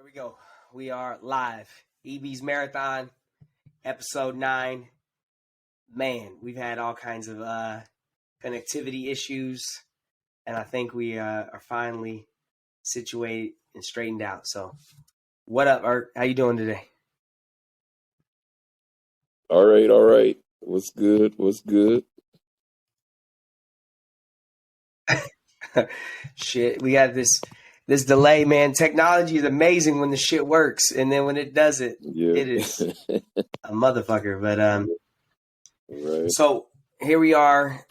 we go. We are live. EB's Marathon, episode 9. Man, we've had all kinds of connectivity issues, and I think we are finally situated and straightened out. So, what up, Erc? How you doing today? All right. What's good? Shit, we got this delay, man. Technology is amazing when the shit works, and then when it doesn't, Yeah. it is a motherfucker. But Right. So here we are.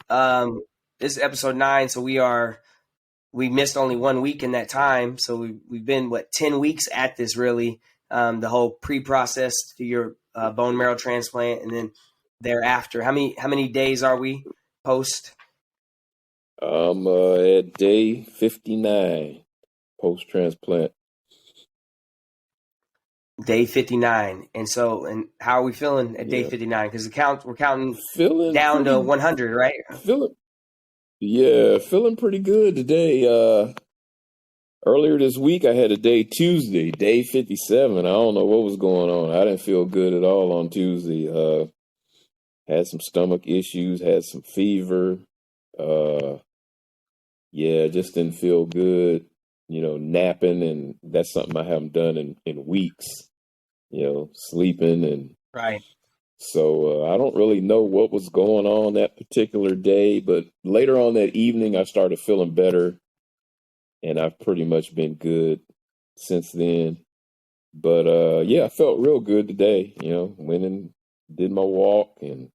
This is episode 9. So we missed only 1 week in that time. So we've been 10 weeks at this really. The whole pre-process to your bone marrow transplant, and then thereafter. How many days are we post? I'm at day 59 post-transplant. Day 59. And how are we feeling at day 59? Because we're counting Feeling down to 100, right? Feeling pretty good today. Earlier this week I had a day Tuesday, day 57. I don't know what was going on. I didn't feel good at all on Tuesday. Had some stomach issues, had some fever. Just didn't feel good, napping, and that's something I haven't done in weeks, sleeping. And right. So I don't really know what was going on that particular day, but later on that evening, I started feeling better, and I've pretty much been good since then. But I felt real good today, went and did my walk and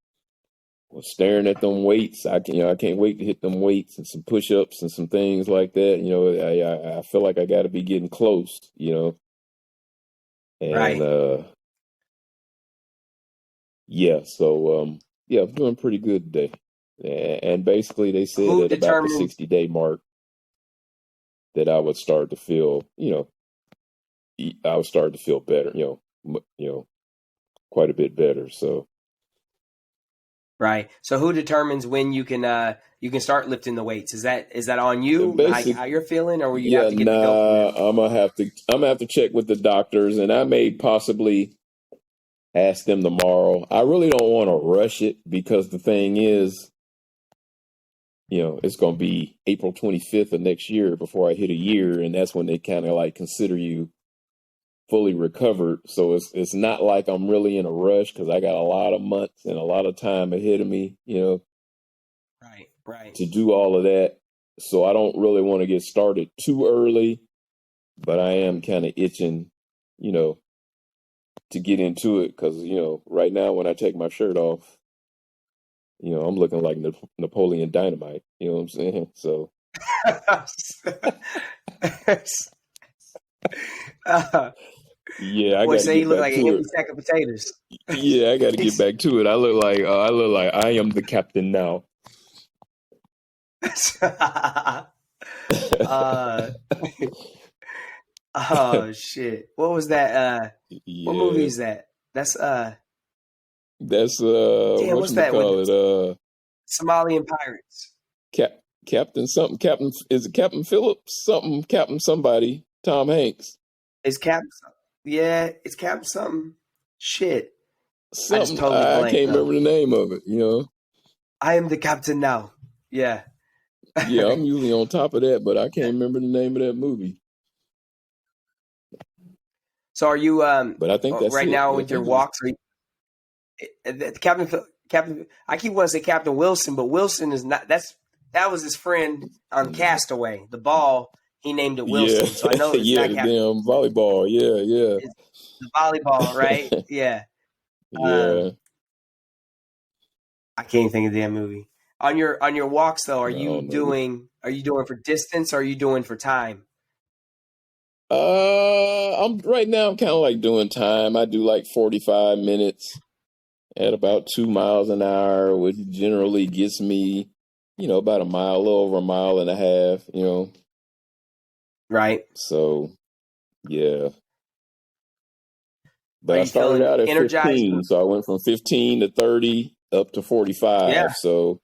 was staring at them weights. I can't wait to hit them weights and some push-ups and some things like that. I feel like I got to be getting close, and Right. I'm doing pretty good today. And basically, they said at about the 60-day mark that I would start to feel, I would start to feel better, quite a bit better. So. Right. So who determines when you can start lifting the weights? Is that on you? Like how you're feeling, or will you have to get the go from them? I'm gonna have to check with the doctors, and I may possibly ask them tomorrow. I really don't want to rush it because the thing is, it's gonna be April 25th of next year before I hit a year, and that's when they kind of like consider you fully recovered. So it's not like I'm really in a rush because I got a lot of months and a lot of time ahead of me, right, to do all of that. So I don't really want to get started too early, but I am kind of itching, to get into it because, right now when I take my shirt off, I'm looking like Napoleon Dynamite, you know what I'm saying? So. I got to get you look back like to an empty it. sack of potatoes. I got to get back to it. I look like I am the captain now. Oh shit! What was that? What movie is that? That's damn, what's that? Call it Somalian pirates. Captain something. Captain, is it Captain Phillips? Something. Captain somebody. Tom Hanks. It's Captain. Yeah, it's Captain something. Shit. Something. I can't remember the name of it. I am the captain now. Yeah. Yeah, I'm usually on top of that, but I can't remember the name of that movie. So are you? But I think that's right now with your walks. Captain. I keep wanting to say Captain Wilson, but Wilson is not. That was his friend on Castaway. The ball, he named it Wilson. So I know it's not the damn volleyball. Yeah. It's the volleyball, right? Yeah. Yeah. I can't think of the damn movie. On your walks though, are you doing for distance or are you doing for time? I'm kind of like doing time. I do like 45 minutes at about 2 miles an hour, which generally gets me, about a little over a mile and a half, Right. So, yeah. But I started out at 15, so I went from 15 to 30 up to 45. Yeah. So,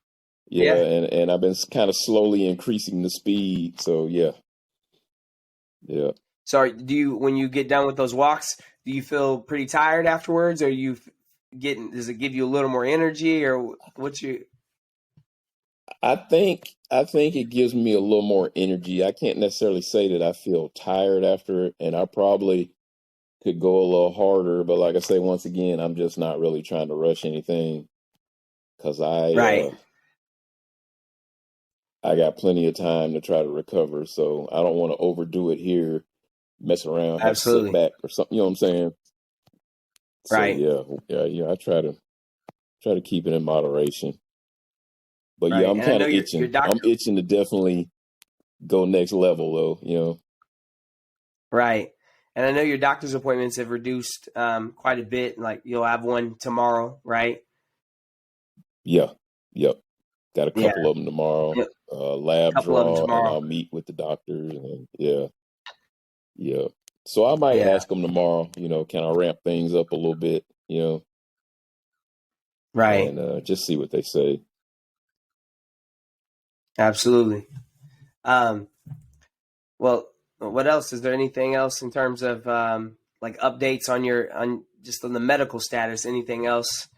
and I've been kind of slowly increasing the speed. So, yeah. So when you get done with those walks, do you feel pretty tired afterwards, or does it give you a little more energy, or what's your? I think it gives me a little more energy. I can't necessarily say that I feel tired after it, and I probably could go a little harder. But like I say, once again, I'm just not really trying to rush anything because Right. I got plenty of time to try to recover. So I don't want to overdo it here, mess around, have Absolutely. setback or something. You know what I'm saying? So Right. yeah. I try to keep it in moderation. But yeah, Right. I'm And I kind know of your itching. I'm doctor. itching to definitely go next level, though. You know. Right. And I know your doctor's appointments have reduced quite a bit. Like you'll have one tomorrow, right? Yeah. Yep. Got a Yeah. couple of them tomorrow. A Lab couple of them draw, and tomorrow. I'll meet with the doctors. And yeah. So I might Yeah. ask them tomorrow. You know, can I ramp things up a little bit? You know, Right. and just see what they say. Absolutely. Um, well, what else? Is there anything else in terms of like updates on just on the medical status? Anything else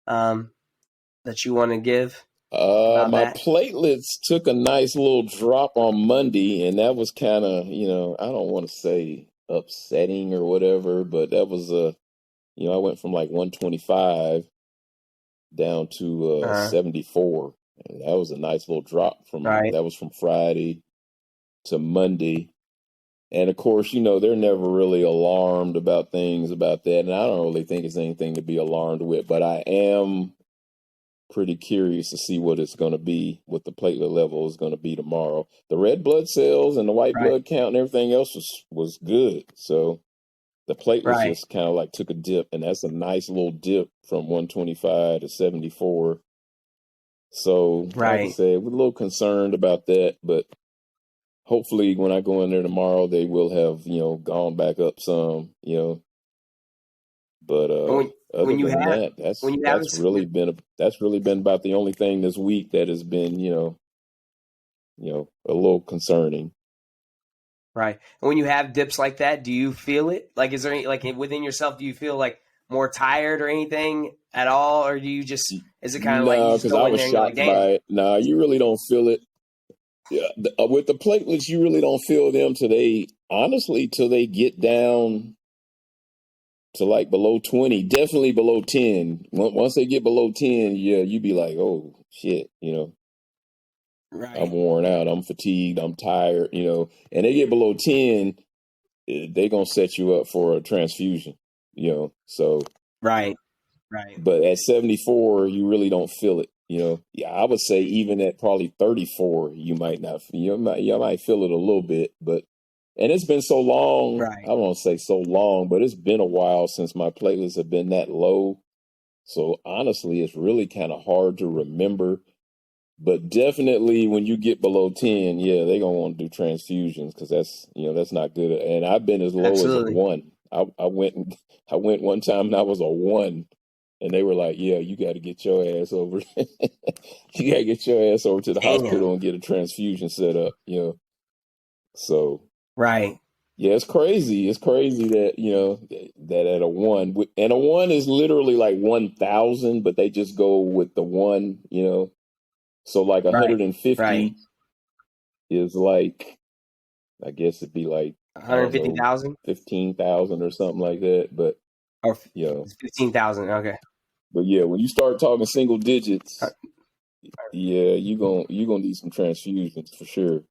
that you want to give about My that? platelets took a nice little drop on Monday, and that was kind of, I don't want to say upsetting or whatever, but that was I went from like 125 down to Uh, 74, and that was a nice little drop right. that was from Friday to Monday. And of course, they're never really alarmed about things about that, and I don't really think it's anything to be alarmed with, but I am pretty curious to see what it's going to be, what the platelet level is going to be tomorrow. The red blood cells and the white Right. blood count and everything else was good. So the platelets Right. just kind of like took a dip, and that's a nice little dip from 125 to 74. So, like I Right. said, we're a little concerned about that, but hopefully when I go in there tomorrow, they will have, gone back up some, But And other when you than have that, when you have this, that's really been about the only thing this week that has been, a little concerning. right. And when you have dips like that, do you feel it? Like, is there any, like within yourself, do you feel like more tired or anything at all? Or do you just, is it kind of like you No, just because I go in was there and you're like, shocked damn, by it. No, you really don't feel it. Yeah, with the platelets, you really don't feel them till they get down to like below 20, definitely below 10. Once they get below 10, yeah, you be like, oh shit, I'm right, worn out, I'm fatigued, I'm tired, and they get below 10, they gonna set you up for a transfusion, so, right, right. but at 74, you really don't feel it, yeah, I would say even at probably 34, you might not, you might feel it a little bit, but, and it's been so long, Right. I won't say so long, but it's been a while since my platelets have been that low, so honestly, it's really kind of hard to remember. But definitely when you get below 10, yeah, they're gonna want to do transfusions because that's not good. And I've been as low as a Absolutely. 1. I went one time and I was a 1. And they were like, yeah, you gotta get your ass over you gotta get your ass over to the Damn. hospital and get a transfusion set up, So Right. yeah, it's crazy. It's crazy that, that at a 1, and a 1 is literally like 1,000, but they just go with the 1. So like Right. Right. 150 is like, I guess it'd be like, I don't know, 150,000 15,000 or something like that. But or you know, 15,000. Okay. but yeah, when you start talking single Uh, digits, yeah, you gonna need some transfusions for sure.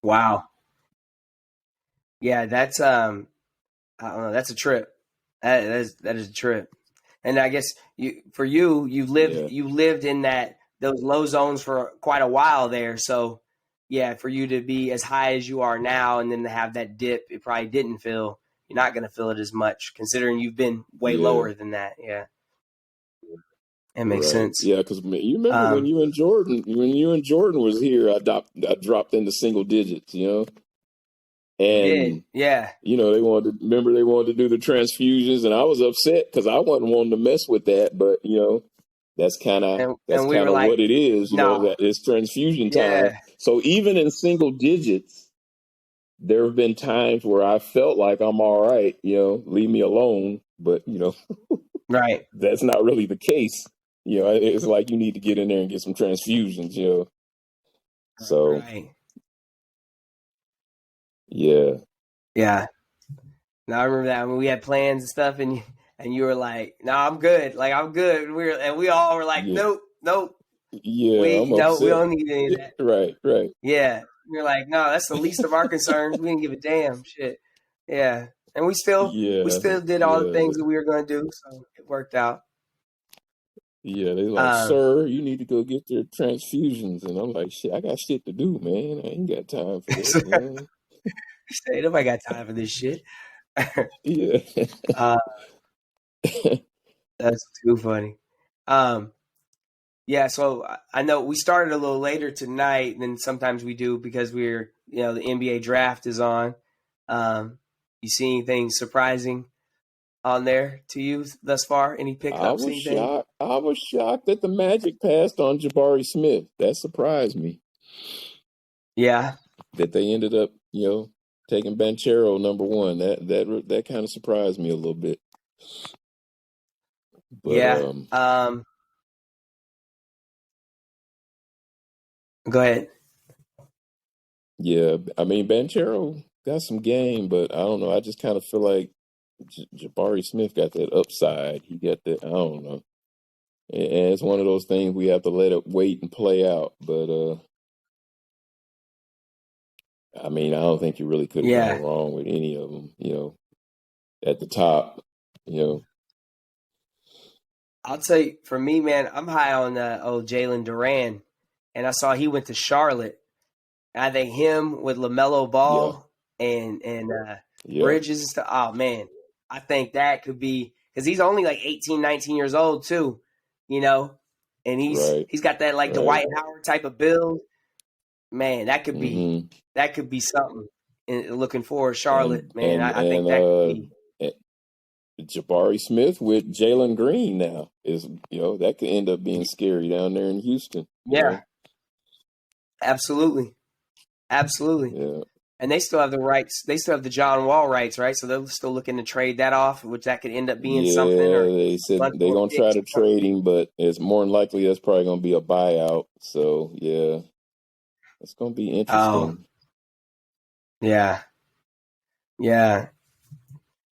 Wow. Yeah, that's I don't know, that's a trip. That is a trip. And I guess Yeah, you lived in those low zones for quite a while there. So yeah, for you to be as high as you are now and then to have that dip, it probably didn't feel you're not gonna feel it as much considering you've been way yeah, lower than that. Yeah. It makes right. sense. Yeah, because you remember Um when you and Jordan was here, I dropped into single digits, you did. and Yeah. they wanted to do the transfusions, and I was upset because I wasn't wanting to mess with that, but that's And we kind were of like, what it is, no. that it's transfusion time. Yeah. So even in single digits, there have been times where I felt like I'm all right, leave me alone. But, Right. that's not really the case. It's like you need to get in there and get some transfusions. So, Right. yeah. Yeah. Now I remember that when we had plans and stuff, and you were like, "No, I'm good. Like I'm good." We all were like, Yeah. "Nope, nope. Yeah, I'm We upset. don't need any of that." Right. Yeah. We're like, "No, that's the least of our concerns. We didn't give a damn." Shit. Yeah. And we still Yeah. did all the Yeah. things that we were going to do, so it worked out. Yeah, they like, Um, sir, you need to go get your transfusions. And I'm like, shit, I got shit to do, man. I ain't got time for so, that. say nobody got time for this shit. Yeah. uh, that's too funny. Um, Yeah, so I know we started a little later tonight than sometimes we do because the NBA draft is on. You see anything surprising on there to you thus far? Any I pickups, was anything? shocked. I was shocked that the Magic passed on Jabari Smith. That surprised me. Yeah, That they ended up, taking Banchero #1. That kind of surprised me a little bit. But yeah. Go ahead. yeah, I mean Banchero got some game, but I don't know. I just kind of feel like Jabari Smith got that upside. He got that. I don't know. And it's one of those things we have to let it wait and play out. But I mean, I don't think you really could have Yeah, gone wrong with any of them. At the top. You know, I'll tell you. For me, man, I'm high on old Jalen Duran, and I saw he went to Charlotte. I think him with LaMelo yeah, Ball and yeah, Bridges and stuff. Oh man, I think that could be because he's only like 18, 19 years old too, you know, and right, he's got that like right. Dwight Howard type of build. Man, hmm that could be something. And looking forward, Charlotte, And man, and I think and that could be. eh, Jabari Smith with Jalen Green now is that could end up being scary down there in Houston. Yeah, absolutely, absolutely. Yeah, And they still have the rights. They still have the John Wall rights, right? So they're still looking to trade that off, which that could end up being something yeah. or They a said bunch they're more gonna try picks to or something. trade him, but it's more than likely that's probably gonna be a buyout. So yeah, it's gonna be Oh, interesting. yeah, yeah.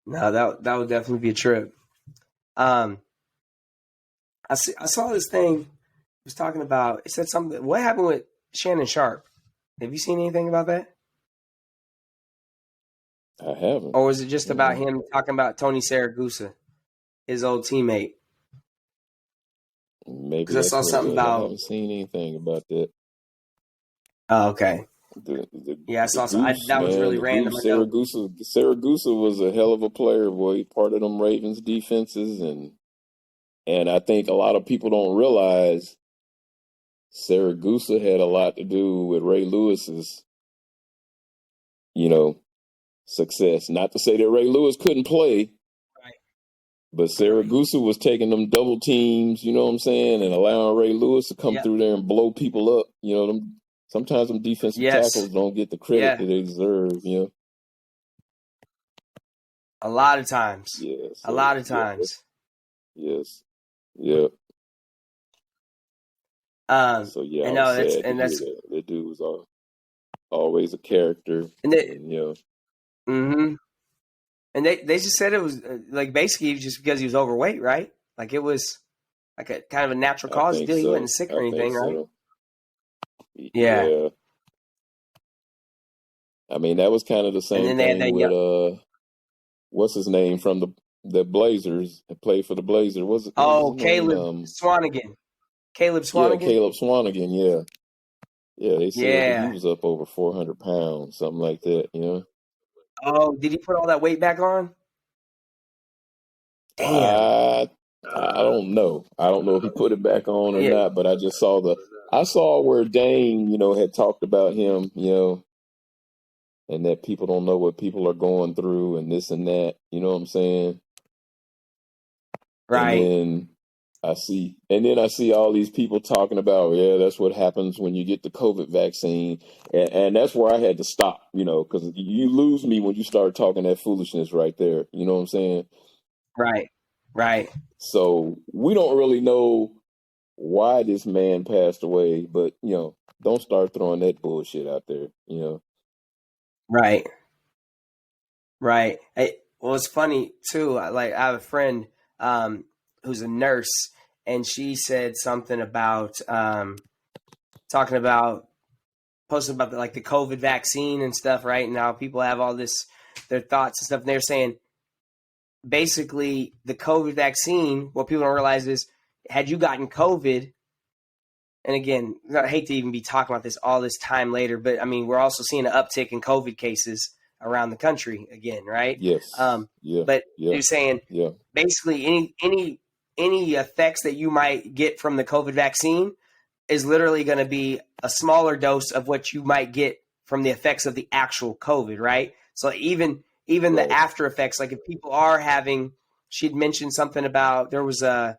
No, that would definitely be a trip. Um, I saw this thing. It was talking about. It said something. What happened with Shannon Sharp? Have you seen anything about that, I haven't. or was it just about Mm, him talking about Tony Saragusa, his old teammate? maybe Because I that's saw what it something was. I about. haven't seen anything about that. Oh, okay. The the Yeah, I the saw. Goose, That was man, really the random. Goose, I know. Saragusa was a hell of a player, boy. He part of them Ravens defenses, and I think a lot of people don't realize Saragusa had a lot to do with Ray Lewis's, you know, success. Not to say that Ray Lewis couldn't play, Right. but Right. Saragusa was taking them double teams, you know what I'm saying, and allowing Ray Lewis to come Yep. through there and blow people up. Sometimes them defensive Yes. tackles don't get the credit Yeah. that they deserve. A lot of times. Yeah, A so lot of yeah, times. yes. Yeah. So yeah, I And was no, sad to hear that's that. That dude was always a character, and it. and Mm-hmm. And they just said it was like basically just because he was overweight, right? Like it was like a kind of a natural I cause think deal. He wasn't so. sick or I think anything, right? so. Yeah. Yeah. I mean, that was kind of the And same then they had thing that with young. what's his name from the Blazers? That played for the Blazers. What was Oh, his name? Caleb Yeah, Swanigan. Caleb Swanigan. Yeah, yeah. They said that he Yeah. was up over 400 pounds, something like that. Oh, did he put all that weight back on? Damn. I I don't know. I don't know if he put it back on or Yeah. not, but I saw where Dane, had talked about him, and that people don't know what people are going through and this and that. You know what I'm saying? And Right. then I see. And then I see all these people talking about, yeah, that's what happens when you get the COVID vaccine. And that's where I had to stop, because you lose me when you start talking that foolishness right there. You know what I'm saying? Right. Right. So we don't really know why this man passed away, but, don't start throwing that bullshit out there. Right. Right. Well, it's funny too. I have a friend who's a nurse, and she said something about talking about posting about the COVID vaccine and stuff, right? And now people have all their thoughts and stuff. And they're saying basically the COVID vaccine, what people don't realize is, had you gotten COVID, and again, I hate to even be talking about this all this time later, but I mean, we're also seeing an uptick in COVID cases around the country again, right? Yes. Yeah. But Yeah. you're saying Yeah. basically any effects that you might get from the COVID vaccine is literally going to be a smaller dose of what you might get from the effects of the actual COVID, right? So even Right. the after effects, like if people are having, she'd mentioned something about there was a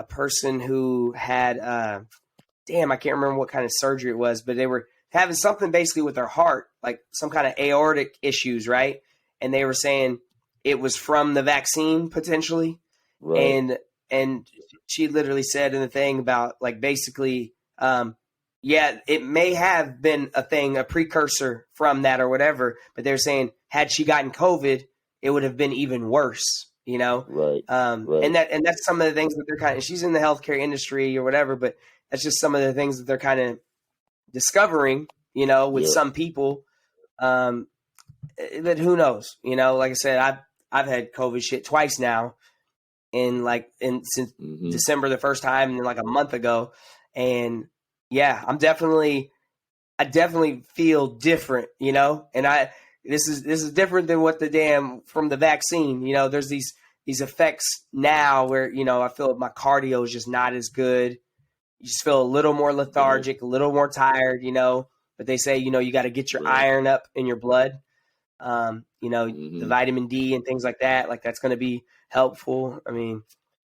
person who had I can't remember what kind of surgery it was, but they were having something basically with their heart, like some kind of aortic issues, right? And they were saying it was from the vaccine potentially. Right. And she literally said in the thing about basically, yeah, it may have been a precursor from that or whatever, but they're saying had she gotten COVID, it would have been even worse, Right. Right. and that's some of the things that they're kind of, she's in the healthcare industry or whatever, but that's just some of the things that they're kind of discovering, with some people. But who knows, like I said, I've had COVID shit twice now since December the first time and then a month ago. And yeah, I definitely feel different, and this is different than what from the vaccine, there's these effects now where, I feel my cardio is just not as good. You just feel a little more lethargic, a little more tired, but they say, you got to get your iron up in your blood. The vitamin D and things like that, that's going to be helpful. I mean,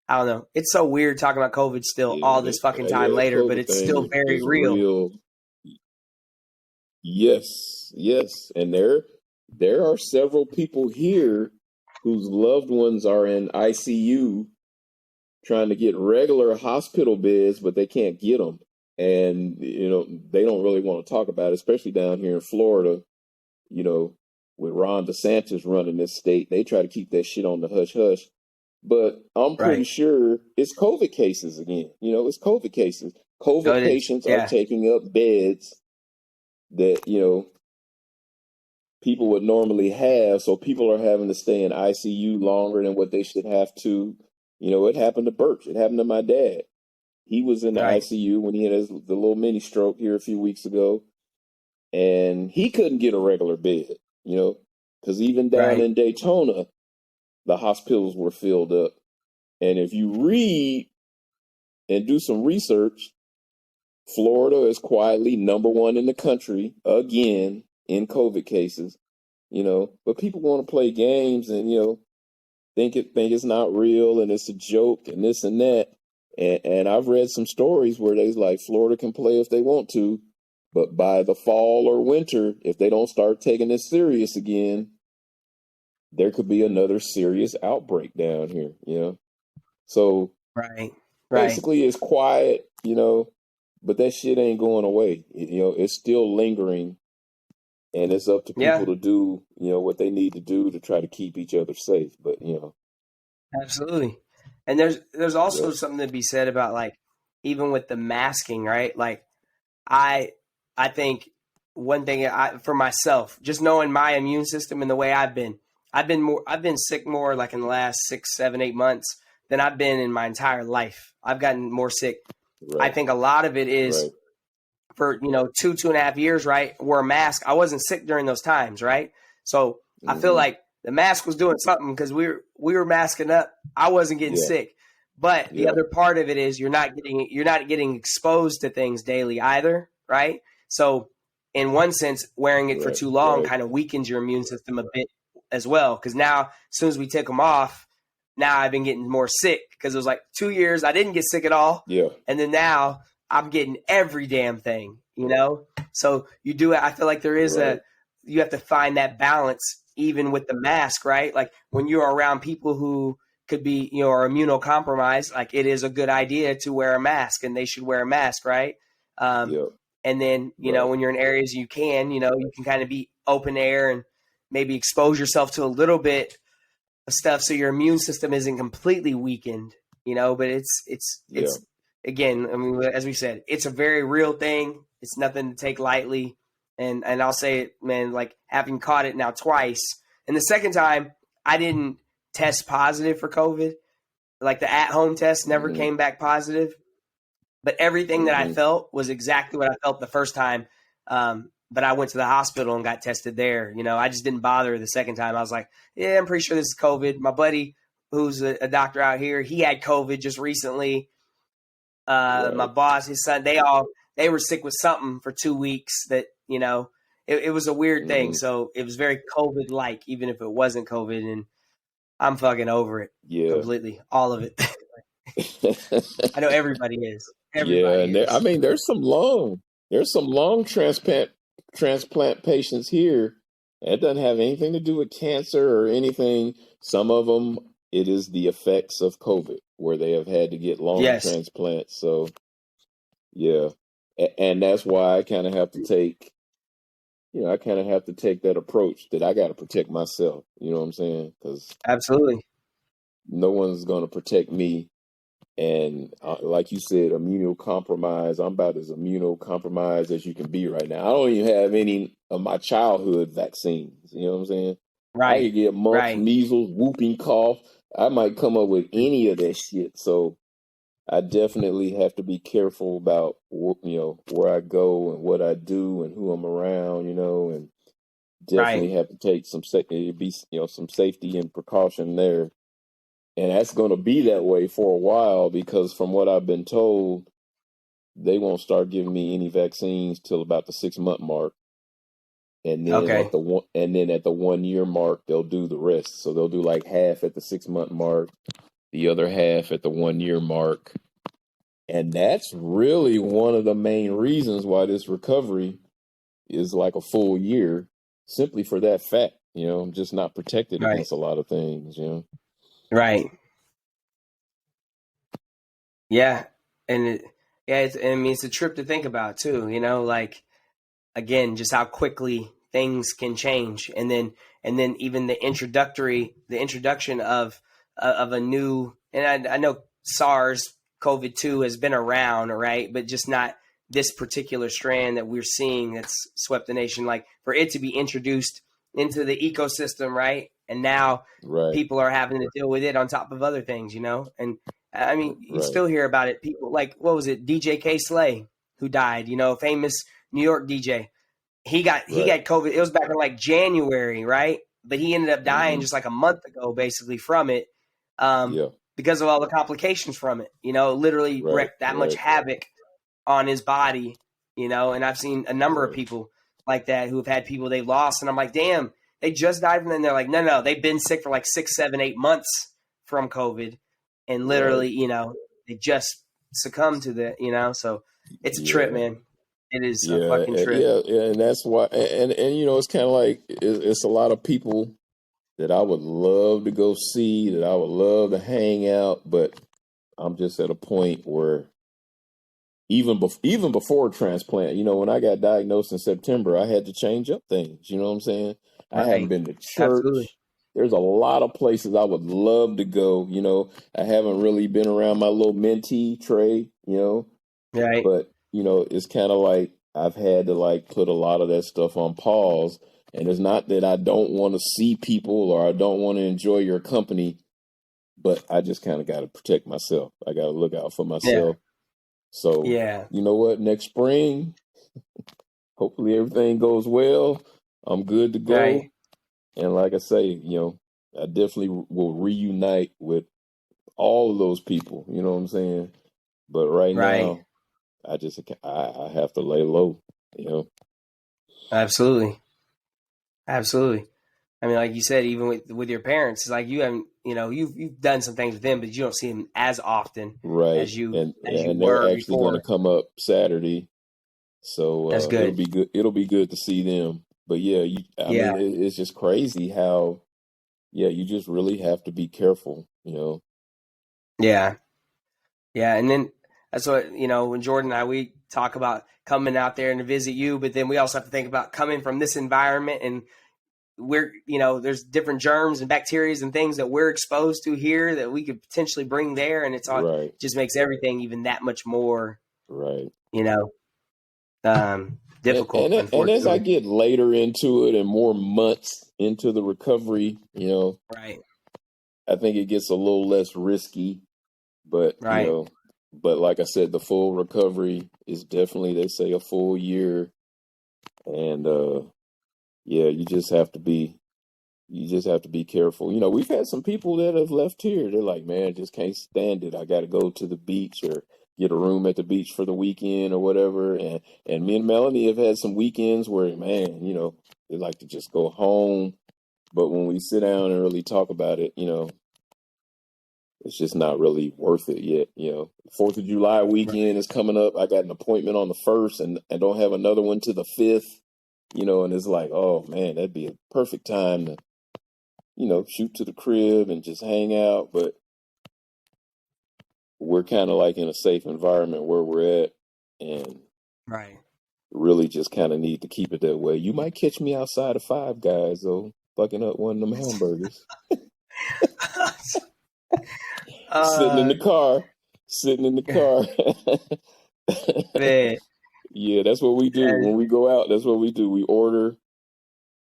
I don't know. It's so weird talking about COVID still all this fucking time later, but COVID it's still very is real. Yes, yes. And there are several people here whose loved ones are in ICU trying to get regular hospital beds, but they can't get them. And, they don't really want to talk about it, especially down here in Florida, with Ron DeSantis running this state. They try to keep that shit on the hush hush. But I'm pretty sure it's COVID cases again. It's COVID cases. COVID patients are taking up beds that, people would normally have. So people are having to stay in ICU longer than what they should have to. It happened to Birch. It happened to my dad. He was in the ICU when he had the little mini stroke here a few weeks ago. And he couldn't get a regular bed, because even down in Daytona, the hospitals were filled up. And if you read and do some research, Florida is quietly number one in the country again in COVID cases, but people want to play games and, think it's not real and it's a joke and this and that. And I've read some stories where they's like, Florida can play if they want to, but by the fall or winter, if they don't start taking this serious again, there could be another serious outbreak down here, So basically it's quiet, but that shit ain't going away. It's still lingering, and it's up to people to do, what they need to do to try to keep each other safe. But, Absolutely. And there's also something to be said about even with the masking, right? I think one thing for myself, just knowing my immune system and the way I've been sick more in the last 6, 7, 8 months than I've been in my entire life. I've gotten more sick. I think a lot of it is for, 2.5 years, right? Wore a mask. I wasn't sick during those times, right? So I feel like the mask was doing something because we were masking up. I wasn't getting sick. But the other part of it is you're not getting exposed to things daily either, right? So in one sense, wearing it for too long kind of weakens your immune system a bit as well. Because now, as soon as we take them off, now I've been getting more sick because it was like 2 years I didn't get sick at all. Yeah. And then now I'm getting every damn thing, you know? So you do it. I feel like there is you have to find that balance even with the mask, right? Like when you're around people who could be, you know, are immunocompromised, like it is a good idea to wear a mask and they should wear a mask, right? Yeah. And then, you know, when you're in areas you can, you know, you can kind of be open air and maybe expose yourself to a little bit of stuff so your immune system isn't completely weakened, you know, but it's again, I mean, as we said, it's a very real thing. It's nothing to take lightly. And I'll say it, man, like having caught it now twice. And the second time I didn't test positive for COVID. Like the at-home test never came back positive. But everything that I felt was exactly what I felt the first time. But I went to the hospital and got tested there. You know, I just didn't bother the second time. I was like, yeah, I'm pretty sure this is COVID. My buddy, who's a doctor out here, he had COVID just recently. My boss, his son, they were sick with something for 2 weeks that, you know, it was a weird thing. So it was very COVID-like, even if it wasn't COVID. And I'm fucking over it completely. All of it. I know everybody is. Everybody is. I mean, there's some long transplant patients here. It doesn't have anything to do with cancer or anything. Some of them, it is the effects of COVID where they have had to get long transplants. So, yeah, and that's why I kind of have to take, you know, that approach that I got to protect myself. You know what I'm saying? Because absolutely, no one's going to protect me. And like you said, immunocompromised. I'm about as immunocompromised as you can be right now. I don't even have any of my childhood vaccines. You know what I'm saying? Right. I could get mumps, measles, whooping cough. I might come up with any of that shit. So I definitely have to be careful about, you know, where I go and what I do and who I'm around, you know, and definitely have to take some safety and precaution there. And that's going to be that way for a while because from what I've been told, they won't start giving me any vaccines till about the 6-month mark. And then at the 1 year mark, they'll do the rest. So they'll do like half at the 6-month mark, the other half at the 1 year mark. And that's really one of the main reasons why this recovery is like a full year, simply for that fact. You know, I'm just not protected against a lot of things, you know. Right. Yeah. And it's a trip to think about too, you know, like again, just how quickly things can change. And then even the introduction of a new, and I know SARS COVID-2 has been around, right? But just not this particular strand that we're seeing that's swept the nation, like for it to be introduced into the ecosystem, right? And now people are having to deal with it on top of other things, you know? And I mean, you still hear about it. People like, what was it? DJ K Slay, who died, you know, famous New York DJ. He got COVID. It was back in like January, right? But he ended up dying just like a month ago, basically from it, because of all the complications from it. You know, literally wreaked that much havoc on his body. You know, and I've seen a number of people like that who have had people they lost, and I'm like, damn, they just died, and then they're like, no, they've been sick for like 6, 7, 8 months from COVID, and literally, you know, they just succumbed to that. You know, so it's a trip, man. It is a fucking trip. Yeah, and that's why, and you know, it's kind of like it's a lot of people that I would love to go see, that I would love to hang out, but I'm just at a point where even before transplant, you know, when I got diagnosed in September, I had to change up things. You know what I'm saying? I haven't been to church. Absolutely. There's a lot of places I would love to go. You know, I haven't really been around my little mentee tray. You know, but you know, it's kind of like I've had to like put a lot of that stuff on pause. And it's not that I don't want to see people or I don't want to enjoy your company, but I just kind of got to protect myself. I got to look out for myself. So, you know what? Next spring, hopefully everything goes well. I'm good to go. And like I say, you know, I definitely will reunite with all of those people. You know what I'm saying? But right now, I have to lay low, you know. Absolutely. I mean, like you said, even with your parents, it's like you haven't you've done some things with them, but you don't see them as often Right. as you And they're were actually going to before. come up Saturday. So That's it'll good. be good. It'll be good to see them. But yeah, I Yeah, mean, it's just crazy how, yeah, you just really have to be careful, yeah, yeah. And then that's what when Jordan and I we talk about coming out there and to visit you, but then we also have to think about coming from this environment and we're there's different germs and bacteria and things that we're exposed to here that we could potentially bring there, and it's all Right, just makes everything even that much more right. you know And difficult, and as I unfortunately. get later into it and more months into the recovery, Right, I think it gets a little less risky. But right, but like I said, the full recovery is definitely, they say, a full year. And yeah, you just have to be careful. We've had some people that have left here. They're like, man, I just can't stand it. I got to go to the beach or get a room at the beach for the weekend or whatever. And me and Melanie have had some weekends where, man, they like to just go home. But when we sit down and really talk about it, it's just not really worth it yet. 4th of July right, weekend is coming up. I got an appointment on the 1st and I don't have another one to the 5th. And it's like, oh man, that'd be a perfect time to shoot to the crib and just hang out. But we're kind of like in a safe environment where we're at and right. really just kind of need to keep it that way. You might catch me outside of Five Guys, though, fucking up one of them hamburgers, sitting in uh the car, sitting in the car. man, Yeah, that's what we do. that When we go out, that's what we do. We order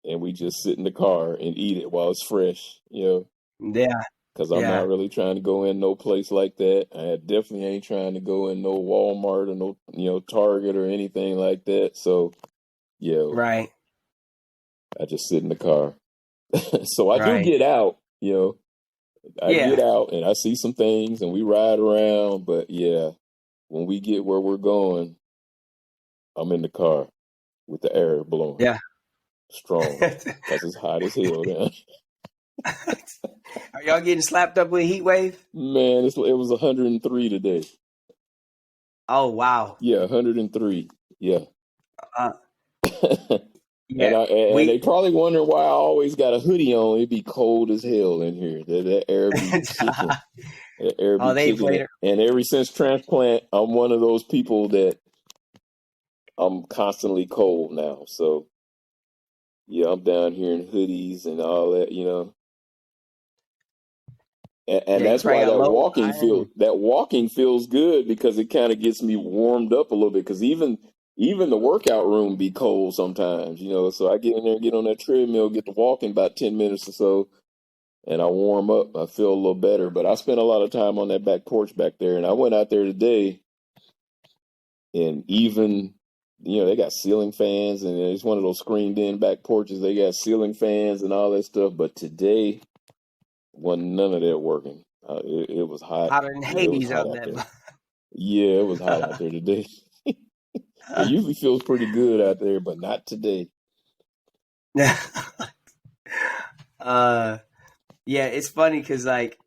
and we just sit in the car and eat it while it's fresh, yeah, because I'm yeah, not really trying to go in no place like that. I definitely ain't trying to go in no Walmart or no, Target or anything like that. So, yeah, right, I just sit in the car. So I do right, get out, I get yeah, out and I see some things and we ride around. But yeah, when we get where we're going, I'm in the car with the air blowing yeah. strong because it's hot as hell down. Are y'all getting slapped up with a heat wave? Man, it was 103 today. Oh wow. Yeah, 103. Yeah. uh, And yeah, and they we probably wonder why I always got a hoodie on. It'd be cold as hell in here. That air be kicking. That air oh be they kicking played it. it. And ever since transplant, I'm one of those people that I'm constantly cold now. So yeah, I'm down here in hoodies and all that. And Yeah, you that's probably why got that low walking iron. feels good, because it kind of gets me warmed up a little bit. Because even the workout room be cold sometimes. So I get in there, get on that treadmill, get to walking about 10 minutes or so, and I warm up. I feel a little better. But I spent a lot of time on that back porch back there, and I went out there today, and even they got ceiling fans, and it's one of those screened in back porches. They got ceiling fans and all that stuff. But today, wasn't none of that working. It was hot. Hotter than Yeah, it was Hades hot out in out there. that. Yeah, it was hot out there today. It usually feels pretty good out there, but not today. uh, yeah, it's funny because like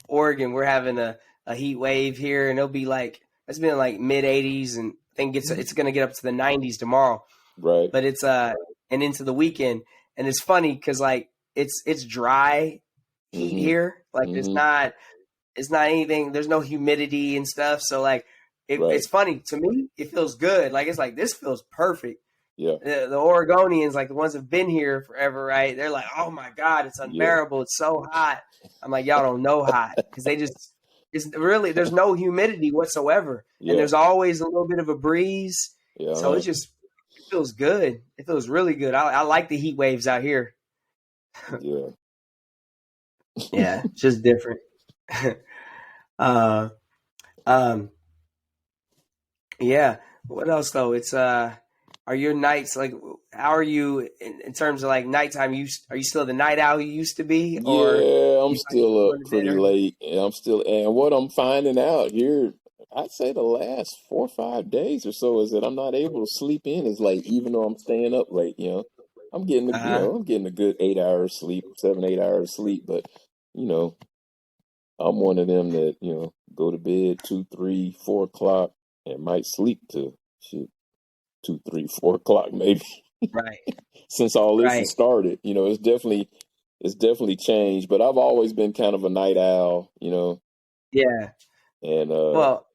Oregon, we're having a heat wave here, and it'll be like it's been like mid 80s, and I think it's gonna get up to the 90s tomorrow. Right. But it's and into the weekend, and it's funny because like it's dry heat Mm-hmm. here, like Mm-hmm. it's not anything. There's no humidity and stuff, so like Right. it's funny to me. It feels good. Like it's like this feels perfect. Yeah. The Oregonians, like the ones that've been here forever, right? They're like, oh my god, it's Yeah. unbearable. It's so hot. I'm like, y'all don't know hot because they just it's really there's no humidity whatsoever, and Yeah. there's always a little bit of a breeze. Yeah. So it feels good. It feels really good. I like the heat waves out here. Yeah. Yeah, it's just different. uh, um, yeah. What else though? It's are your nights like? How are you in terms of like nighttime? Are you still the night owl you used to be, or Yeah, I'm you find yourself still up going to bed pretty early? late, and and what I'm finding out here, I'd say the last 4 or 5 days or so, is that I'm not able to sleep in as late, even though I'm staying up late. I'm getting Uh, I'm getting a good 8 hours sleep, 7, 8 hours sleep, but you know, I'm one of them that, go to bed 2, 3, 4 o'clock and might sleep to shit 2, 3, 4 o'clock maybe. Right. Since all this Right. has started, it's definitely changed. But I've always been kind of a night owl, Yeah. and Well,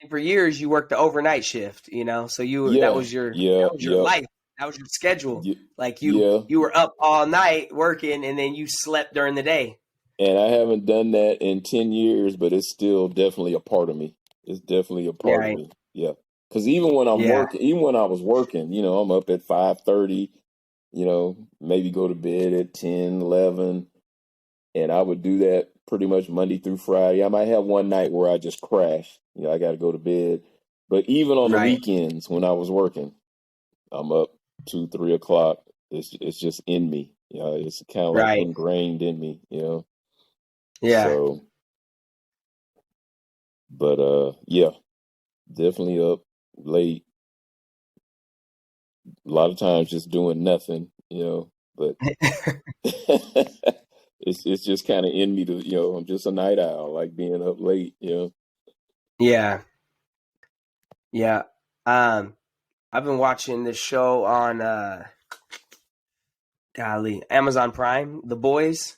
for years you worked the overnight shift, so that yeah, was your yeah, yeah, life. That was your schedule. yeah, Like yeah. you were up all night working and then you slept during the day. And I haven't done that in 10 years, but it's still definitely a part of me. It's definitely a part of Right. me. Yeah. Because even when I'm Yeah. working, even when I was working, I'm up at 5:30, maybe go to bed at 10, 11, and I would do that pretty much Monday through Friday. I might have one night where I just crash. I got to go to bed. But even on the Right. weekends when I was working, I'm up 2, 3 o'clock. It's just in me. It's kind of like Right. ingrained in me. Yeah. So, but yeah, definitely up late. A lot of times just doing nothing. But it's just kind of in me to. I'm just a night owl, like being up late. Yeah. Yeah. Um, I've been watching this show on Amazon Prime, The Boys.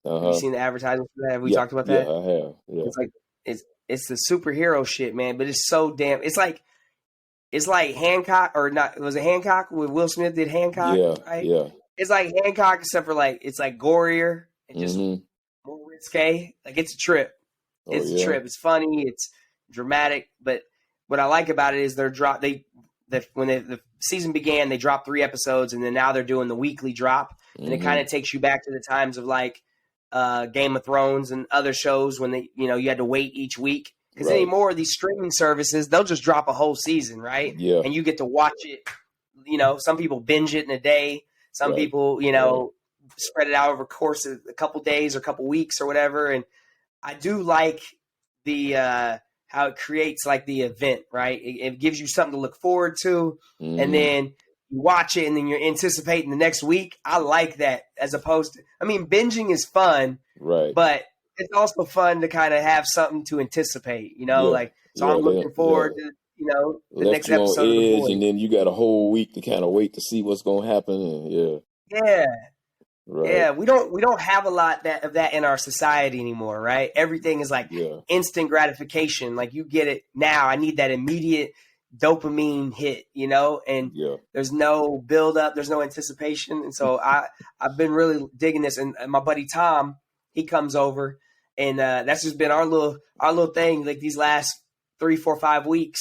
Have you Uh-huh. seen the advertisement for that? Have we Yeah, talked about yeah, that? I have. Yeah. It's like it's the superhero shit, man, but it's so damn it's like Hancock or not was it Hancock when Will Smith did Hancock, Yeah, right? yeah. It's like Hancock except for like it's like gorier and just Mm-hmm. more risque. Like it's a trip. Oh It's a yeah. trip. It's funny. It's dramatic. But what I like about it is when the season began, they dropped 3 episodes, and then now they're doing the weekly drop, and it kind Mm-hmm. of takes you back to the times of like Game of Thrones and other shows when you had to wait each week. Because Right. anymore, these streaming services, they'll just drop a whole season, right? Yeah. And you get to watch it. Some people binge it in a day. Some Right. people, Right. spread it out over the course of a couple days or a couple weeks or whatever. And I do like the how it creates like the event, right? It gives you something to look forward to, and Mm-hmm. then you watch it, and then you're anticipating the next week. I like that as opposed to, I mean, binging is fun, Right. but it's also fun to kind of have something to anticipate, Yeah. like so. I'm Yeah. looking Yeah. forward to the Left next you on episode of The edge, Boys. and then you got a whole week to kind of wait to see what's gonna happen. And yeah. Yeah, Right. yeah, we don't have a lot of that in our society anymore, right? Everything is like Yeah. instant gratification. Like you get it now. I need that immediate dopamine hit, and Yeah. there's no build up, there's no anticipation. And so I've been really digging this. And my buddy Tom, he comes over, and that's just been our little thing. Like these last 3, 4, 5 weeks,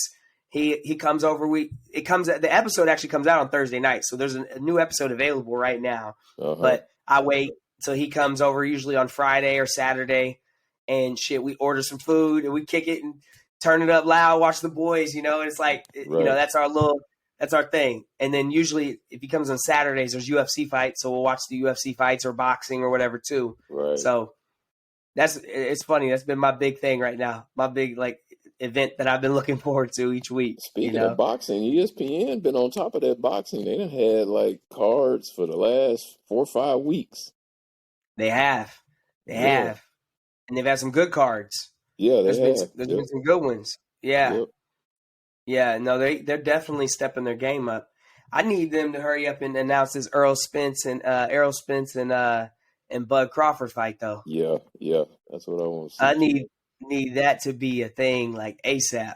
he comes over. The episode actually comes out on Thursday night, so there's a new episode available right now. Uh-huh. But I wait till he comes over, usually on Friday or Saturday, and shit. We order some food and we kick it and turn it up loud, watch The Boys. And it's like Right. that's our thing. And then usually if he comes on Saturdays, there's UFC fights, so we'll watch the UFC fights or boxing or whatever too. Right. So it's funny. That's been my big thing right now. My big like event that I've been looking forward to each week. Speaking of boxing, ESPN been on top of that boxing. They done had like cards for the last 4 or 5 weeks. They have, Yeah. and they've had some good cards. Yeah, There's they been have. there's Yep. been some good ones. Yeah. Yep. Yeah, no, they're definitely stepping their game up. I need them to hurry up and announce this Errol Spence and Bud Crawford fight though. Yeah. Yeah. That's what I want to see I too. need that to be a thing like ASAP.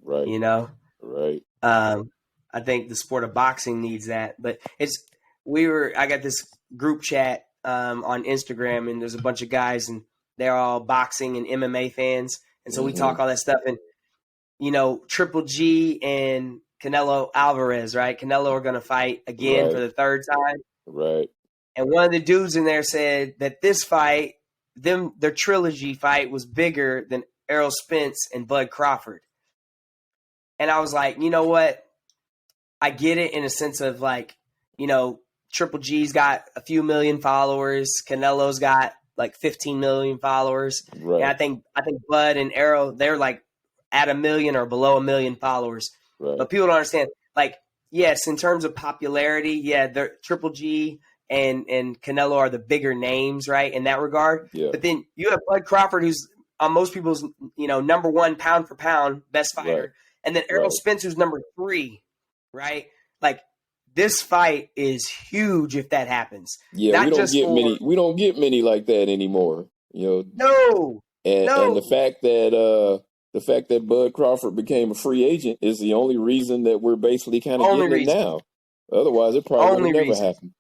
Right. You know, Right. I think the sport of boxing needs that. But I got this group chat on Instagram, and there's a bunch of guys, and they're all boxing and MMA fans, and so we Mm-hmm. talk all that stuff. And Triple G and Canelo Alvarez, right? Canelo are going to fight again for Right. the third time. Right. And one of the dudes in there said that this fight, their trilogy fight was bigger than Errol Spence and Bud Crawford. And I was like, you know what? I get it in a sense of like, Triple G's got a few million followers. Canelo's got like 15 million followers. Right. And I think Bud and Errol, they're like at 1 million or below 1 million followers. Right. But people don't understand. Like, yes, in terms of popularity, yeah, Triple G and Canelo are the bigger names, right, in that regard. Yeah. But then you have Bud Crawford, who's on most people's, number one pound for pound best fighter, Right. and then Errol Spence, who's number 3, right? Like, this fight is huge if that happens. Yeah, Not we don't just get for many. We don't get many like that anymore. no, And the fact that Bud Crawford became a free agent is the only reason that we're basically kind of only getting it reason, now. Otherwise, it probably would only have never reason. happened.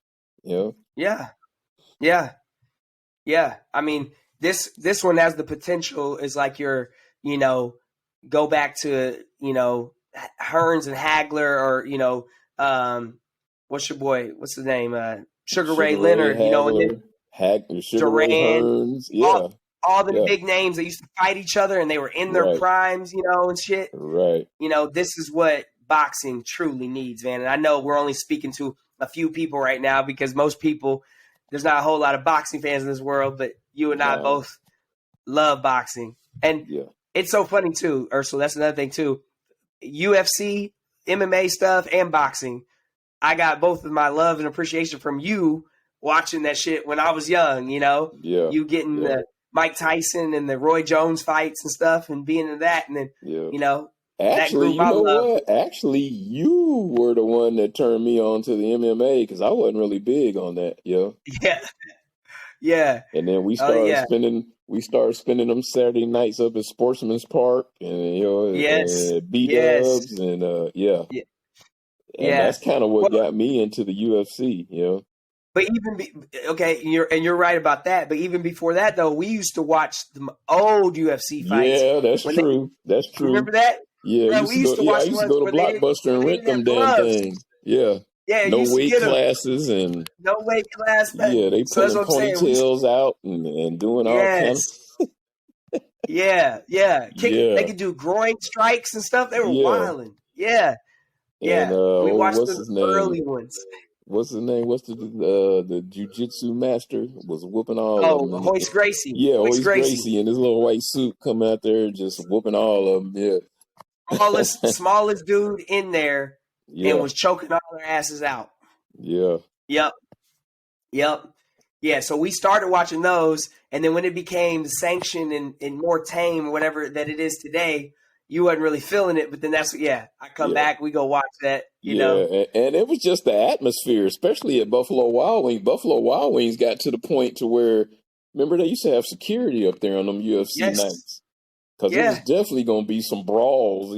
Yeah. I mean, this one has the potential is like your, go back to, Hearns and Hagler, or, what's your boy? What's the name? Sugar Ray Leonard, Hagler, and then Sugar Ray Duran, Hearns. Yeah. all the big names that used to fight each other and they were in their primes, and shit. Right. This is what boxing truly needs, man. And I know we're only speaking to a few people right now because most people, there's not a whole lot of boxing fans in this world, but you and I both love boxing. And it's so funny too, Ercil. That's another thing too. UFC, MMA stuff, and boxing. I got both of my love and appreciation from you watching that shit when I was young, You getting the Mike Tyson and the Roy Jones fights and stuff and being in that. And then, Actually, you know what? Actually, you were the one that turned me on to the MMA because I wasn't really big on that, Yeah. And then we started spending them Saturday nights up at Sportsman's Park and B-dubs and And that's kind of what got me into the UFC, But you're right about that. But even before that, though, we used to watch the old UFC fights. Yeah, that's true. That's true. Remember that? Yeah, we used to watch. I used to go to Blockbuster and rent them damn things. Yeah. No weight classes and no weight class. Yeah, they pulling ponytails out and doing all kinds. They could do groin strikes and stuff. They were wilding. Yeah. And, we watched the early ones. What's his name? What's the jiu-jitsu master was whooping all of them. Hoist Gracie. Yeah, Hoist Gracie in his little white suit come out there just whooping all of them. Yeah. Smallest dude in there and was choking all their asses out. Yeah. Yep. Yeah, so we started watching those, and then when it became sanctioned and more tame, whatever that it is today, you wasn't really feeling it, but then I come back, we go watch that, you know. And it was just the atmosphere, especially at Buffalo Wild Wings. Buffalo Wild Wings got to the point to where, remember they used to have security up there on them UFC nights. Because it was definitely going to be some brawls,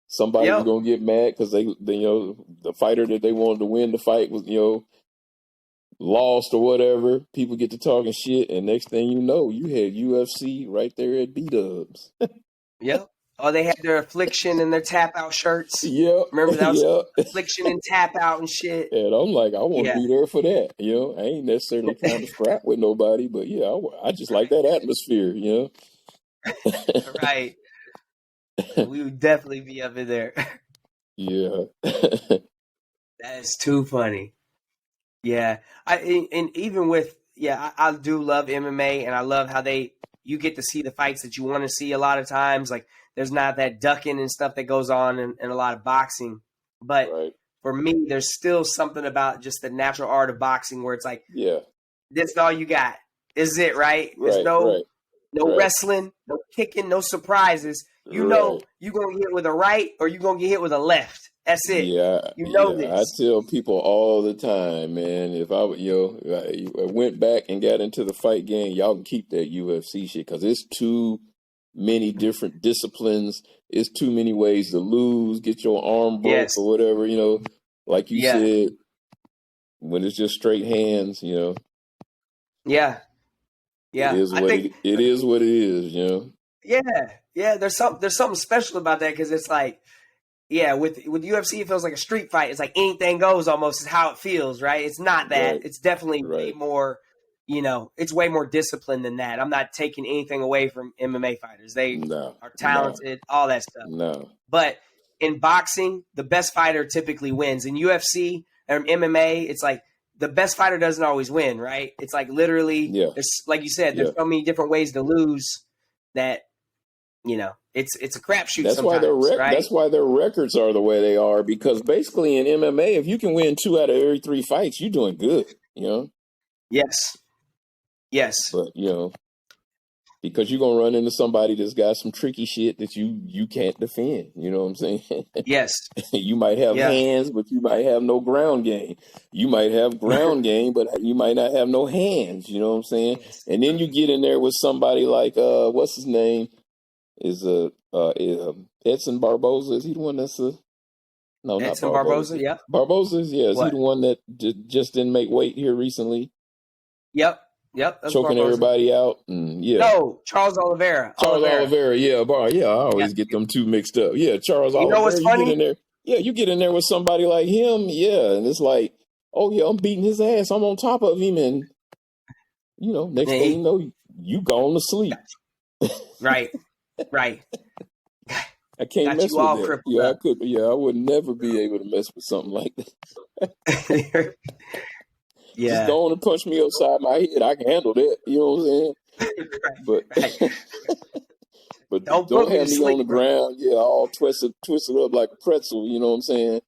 Somebody was going to get mad because they, the fighter that they wanted to win the fight was, lost or whatever. People get to talking shit, and next thing you know, you had UFC right there at B-dubs. Yep. Oh, they had their Affliction and their Tap Out shirts. Yep. Remember that was Affliction and Tap Out and shit. And I'm like, I want to be there for that. I ain't necessarily trying to scrap with nobody, but I just like that atmosphere. Right. We would definitely be up in there. Yeah. That is too funny. Yeah. And even with I do love MMA, and I love how you get to see the fights that you want to see a lot of times. Like, there's not that ducking and stuff that goes on in a lot of boxing. But for me, there's still something about just the natural art of boxing where it's like, this is all you got. This is it, right? There's no wrestling, no kicking, no surprises. You know you're going to get hit with a right or you're going to get hit with a left. That's it. This. I tell people all the time, man, if I went back and got into the fight game, y'all can keep that UFC shit because it's too many different disciplines. It's too many ways to lose, get your arm broke or whatever, like you said, when it's just straight hands, Yeah. It is what it is, Yeah. There's something special about that because it's like, with UFC, it feels like a street fight. It's like anything goes almost is how it feels, right? It's not that. Right. It's definitely way more, it's way more disciplined than that. I'm not taking anything away from MMA fighters. They are talented, all that stuff. No. But in boxing, the best fighter typically wins. In UFC or MMA, it's like the best fighter doesn't always win, right? It's like literally, there's, like you said, there's so many different ways to lose that, it's a crapshoot. That's why That's why their records are the way they are. Because basically in MMA, if you can win 2 out of every 3 fights, you're doing good. you know. Yes. Yes. But because you're gonna run into somebody that's got some tricky shit that you can't defend. You know what I'm saying? Yes. You might have Yeah. hands, but you might have no ground game. You might have ground game, but you might not have no hands. You know what I'm saying? And then you get in there with somebody like what's his name? Is Edson Barboza? Is he the one that's no, not Edson Barboza. Barboza. Yep. Barboza, yeah. Is he What? the one that just didn't make weight here recently? Yep. That's Choking Barboza. everybody out? Yeah. No, Charles Oliveira. Charles Oliveira, yeah. I Yeah. always get them two mixed up. Yeah, Charles You know Oliveira, what's you get funny? in there. Yeah, you get in there with somebody like him, yeah. And it's like, oh, yeah, I'm beating his ass. I'm on top of him. And, next thing you know, you gone to sleep. Right. Right. I can't Got mess you with all that. crippled Yeah, up. I could. Yeah, I would never be able to mess with something like that. Just Yeah. go on and punch me upside my head. I can handle that. You know what I'm saying? Right. But Don't don't put me have to me on sleep, the bro. ground, all twisted up like a pretzel. You know what I'm saying?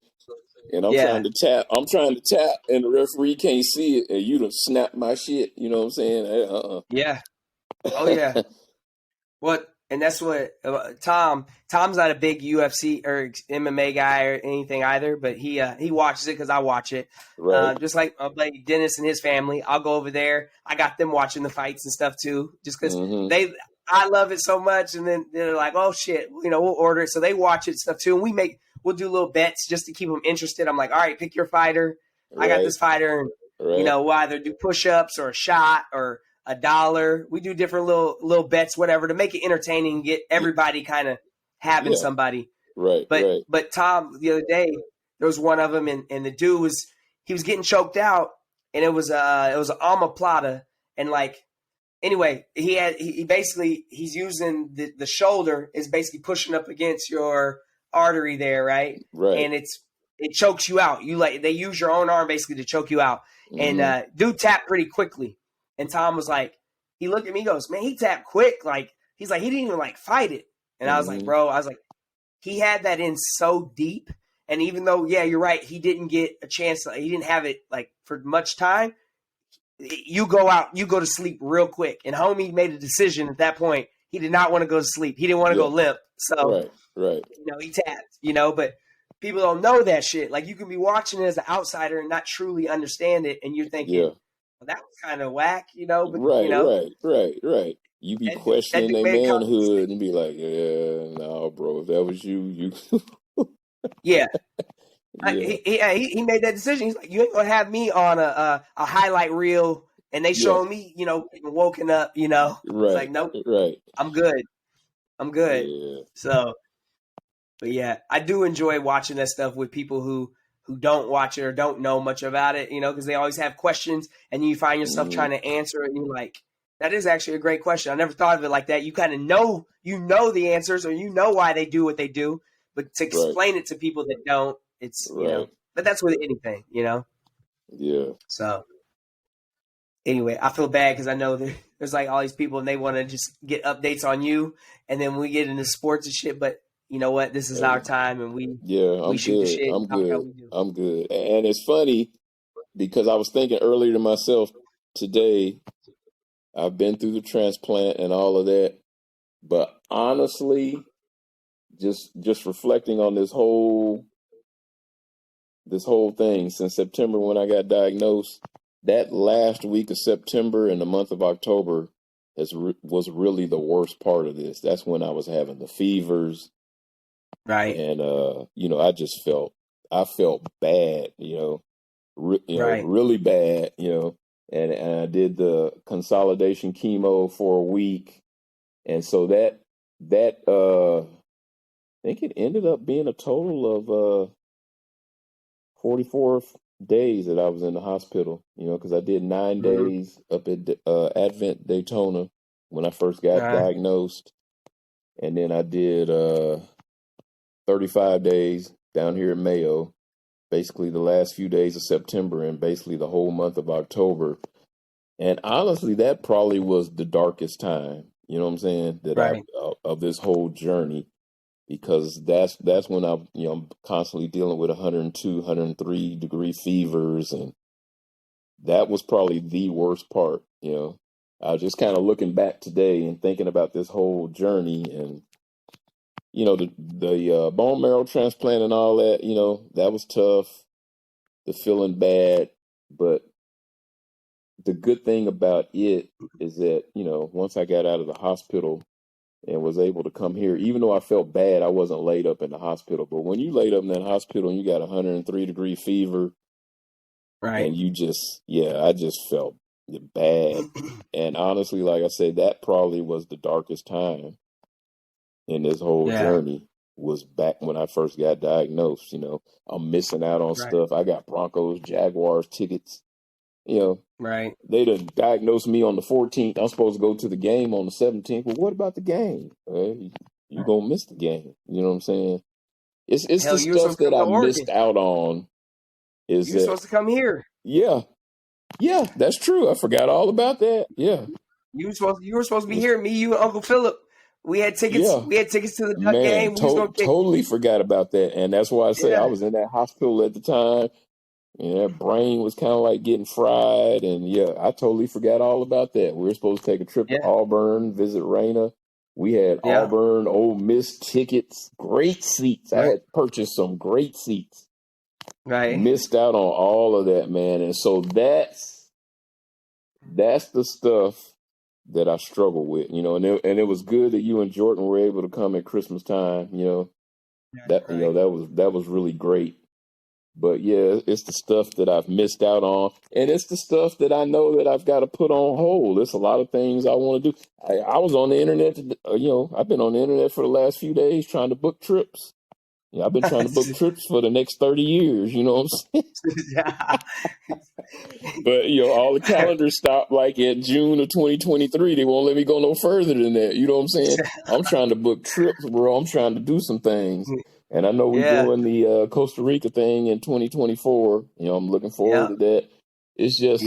And I'm Yeah. trying to tap, and the referee can't see it, and you done snap my shit. You know what I'm saying? Yeah. Oh yeah. What? And that's what Tom's not a big UFC or MMA guy or anything either, but he watches it because I watch it. Right. Just like my buddy Dennis and his family, I'll go over there. I got them watching the fights and stuff too, just because I love it so much. And then they're like, oh shit, we'll order it, so they watch it and stuff too. And we'll do little bets just to keep them interested. I'm like, all right, pick your fighter. I got this fighter, and we'll either do push-ups or a shot or $1. We do different little bets, whatever, to make it entertaining and get everybody kind of having somebody. Right. But Tom, the other day, there was one of them, and the dude was getting choked out, and it was an omoplata, and like anyway, he basically he's using the shoulder is basically pushing up against your artery there, right? And it chokes you out. They use your own arm basically to choke you out, and dude tapped pretty quickly. And Tom was like, he looked at me, he goes, man, he tapped quick. Like, he's like, he didn't even like fight it. And I was like, bro, he had that in so deep. And even though, yeah, you're right, he didn't get a chance, he didn't have it like for much time. You go to sleep real quick. And homie made a decision at that point. He did not want to go to sleep. He didn't want to go limp. So, he tapped, but people don't know that shit. Like, you can be watching it as an outsider and not truly understand it. And you're thinking, that was kind of whack, but right. You be questioning their manhood and be like, yeah, no, bro, if that was you. Yeah. He made that decision. He's like, you ain't gonna have me on a highlight reel, and they showing me, woken up. It's like, nope, I'm good. Yeah. So, but yeah, I do enjoy watching that stuff with people who don't watch it or don't know much about it, because they always have questions, and you find yourself trying to answer it, and you're like, that is actually a great question. I never thought of it like that. You kind of know, the answers, or why they do what they do, but to explain it to people that don't, it's, but that's with anything, Yeah. So anyway, I feel bad because I know there's like all these people and they want to just get updates on you, and then we get into sports and shit, but you know what? This is our time, and we shoot the shit. I'm good. And it's funny because I was thinking earlier to myself today, I've been through the transplant and all of that, but honestly, just reflecting on this whole thing since September when I got diagnosed, that last week of September and the month of October was really the worst part of this. That's when I was having the fevers. Right. And, I felt bad, really bad, and I did the consolidation chemo for a week. And so that, I think it ended up being a total of, 44 days that I was in the hospital, because I did 9 days up at Advent Daytona when I first got diagnosed. And then I did, 35 days down here at Mayo, basically the last few days of September and basically the whole month of October. And honestly, that probably was the darkest time, you know what I'm saying, that of this whole journey, because that's when I'm constantly dealing with 102, 103 degree fevers and that was probably the worst part. I was just kind of looking back today and thinking about this whole journey, and the bone marrow transplant and all that. That was tough. The feeling bad, but the good thing about it is that once I got out of the hospital and was able to come here, even though I felt bad, I wasn't laid up in the hospital. But when you laid up in that hospital and you got 103-degree fever, Right. and I just felt bad. And honestly, like I said, that probably was the darkest time in this whole journey, was back when I first got diagnosed. I'm missing out on stuff. I got Broncos, Jaguars tickets. Right. They done diagnosed me on the 14th. I'm supposed to go to the game on the 17th. Well, what about the game? You're going to miss the game. You know what I'm saying? It's Hell, the you were stuff supposed to that come to I Oregon. missed out on. You were supposed to come here. Yeah, that's true. I forgot all about that. Yeah. You were supposed to be here. Me, you, and Uncle Philip. We had tickets. Yeah. We had tickets to the Duck Man, game. We was gonna kick. totally forgot about that. And that's why I say I was in that hospital at the time. And that brain was kind of like getting fried. And I totally forgot all about that. We were supposed to take a trip to Auburn, visit Raina. We had Auburn, Ole Miss tickets, great seats. I had purchased some great seats. Right. Missed out on all of that, man. And so that's the stuff that I struggle with, and it was good that you and Jordan were able to come at Christmas time. That was really great. But it's the stuff that I've missed out on, and it's the stuff that I know that I've got to put on hold. There's a lot of things I want to do. I was on the internet, I've been on the internet for the last few days trying to book trips. I've been trying to book trips for the next 30 years, you know what I'm saying? But, all the calendars stop like at June of 2023. They won't let me go no further than that. You know what I'm saying? I'm trying to book trips, bro. I'm trying to do some things. And I know we're doing the Costa Rica thing in 2024. I'm looking forward to that. It's just,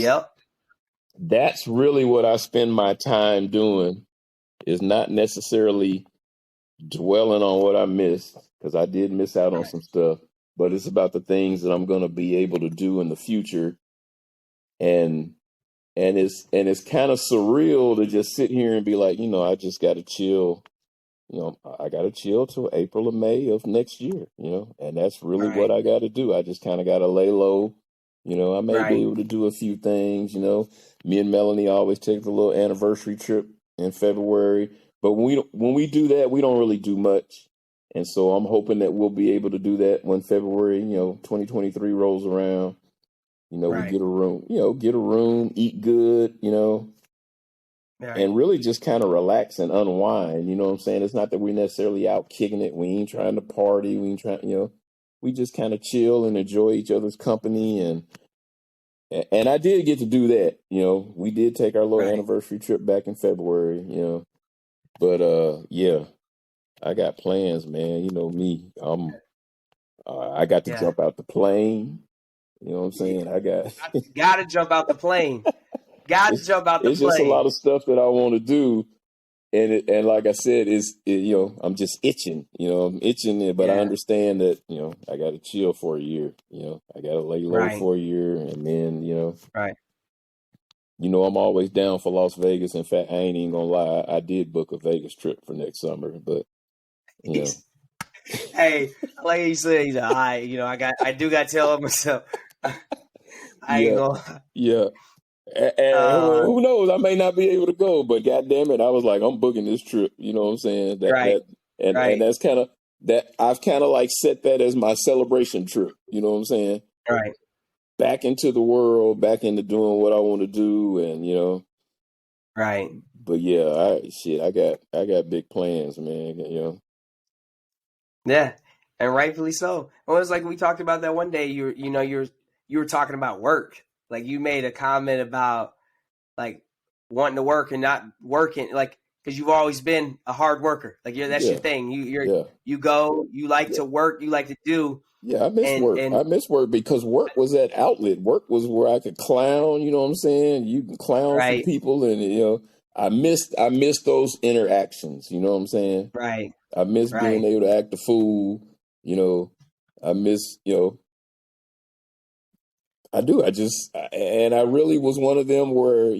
that's really what I spend my time doing, is not necessarily dwelling on what I missed, because I did miss out on some stuff, but it's about the things that I'm going to be able to do in the future. And it's kind of surreal to just sit here and be like, I just got to chill. I got to chill till April or May of next year, and that's really what I got to do. I just kind of got to lay low. I may be able to do a few things. Me and Melanie always take the little anniversary trip in February. But when we do that, we don't really do much. And so I'm hoping that we'll be able to do that when February, 2023 rolls around. We get a room, eat good, and really just kind of relax and unwind. You know what I'm saying? It's not that we're necessarily out kicking it. We ain't trying to party. We ain't trying, we just kind of chill and enjoy each other's company. And I did get to do that. We did take our little anniversary trip back in February, but I got plans, man. You know me. I got to jump out the plane. You know what I'm saying? I got to jump out the plane. Got to jump out the plane. It's just a lot of stuff that I want to do, and like I said, I'm just itching. I'm itching, but I understand that I got to chill for a year. I got to lay low for a year, and then I'm always down for Las Vegas. In fact, I ain't even gonna lie, I did book a Vegas trip for next summer, but hey, like you said, I do got to tell myself. I ain't gonna. Yeah. And who knows? I may not be able to go, but God damn it, I was like, I'm booking this trip. You know what I'm saying? And that's kind of that. I've kind of like set that as my celebration trip. You know what I'm saying? Right. Back into the world, back into doing what I want to do, and Right. But I got big plans, man. Yeah, and rightfully so. Well, it was like we talked about that one day. You were talking about work. Like you made a comment about like wanting to work and not working, like because you've always been a hard worker. Like that's your thing. You go. You like to work. You like to do. Yeah, I miss work. I miss work because work was that outlet. Work was where I could clown. You know what I'm saying? You can clown for people, and I missed those interactions. You know what I'm saying? Right. I miss being able to act a fool. I miss I do. And I really was one of them where,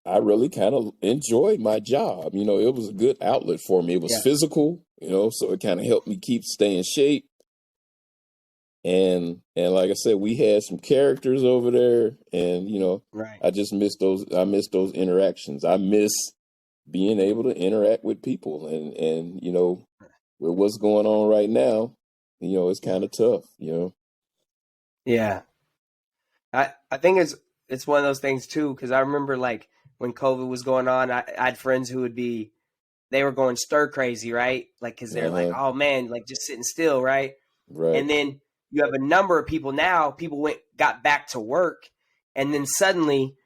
I really kind of enjoyed my job. It was a good outlet for me. It was Yeah. physical, so it kind of helped me stay in shape. And like I said, we had some characters over there, and Right. I just miss those. I miss those interactions. I miss being able to interact with people, and with what's going on right now, it's kind of tough. Yeah. I think it's one of those things too, because I remember like when COVID was going on, I had friends who they were going stir crazy, right? Like, because they're like, oh man, like just sitting still, right? Right. And then you have a number of people now, people got back to work, and then suddenly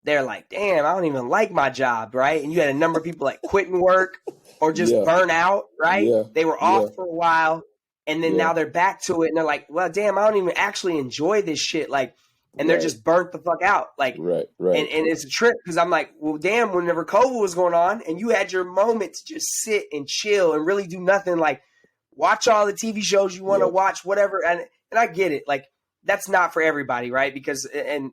they're like, damn, I don't even like my job, right? And you had a number of people like quitting work or just Yeah. burn out, right? Yeah. They were off for a while, and then Yeah. now they're back to it, and they're like, well, damn, I don't even actually enjoy this shit, like, and they're Right. just burnt the fuck out, like, Right. and it's a trip because I'm like, well, damn, whenever COVID was going on, and you had your moment to just sit and chill and really do nothing, like watch all the TV shows you want to Yep. watch, whatever, and I get it, like that's not for everybody, right? Because an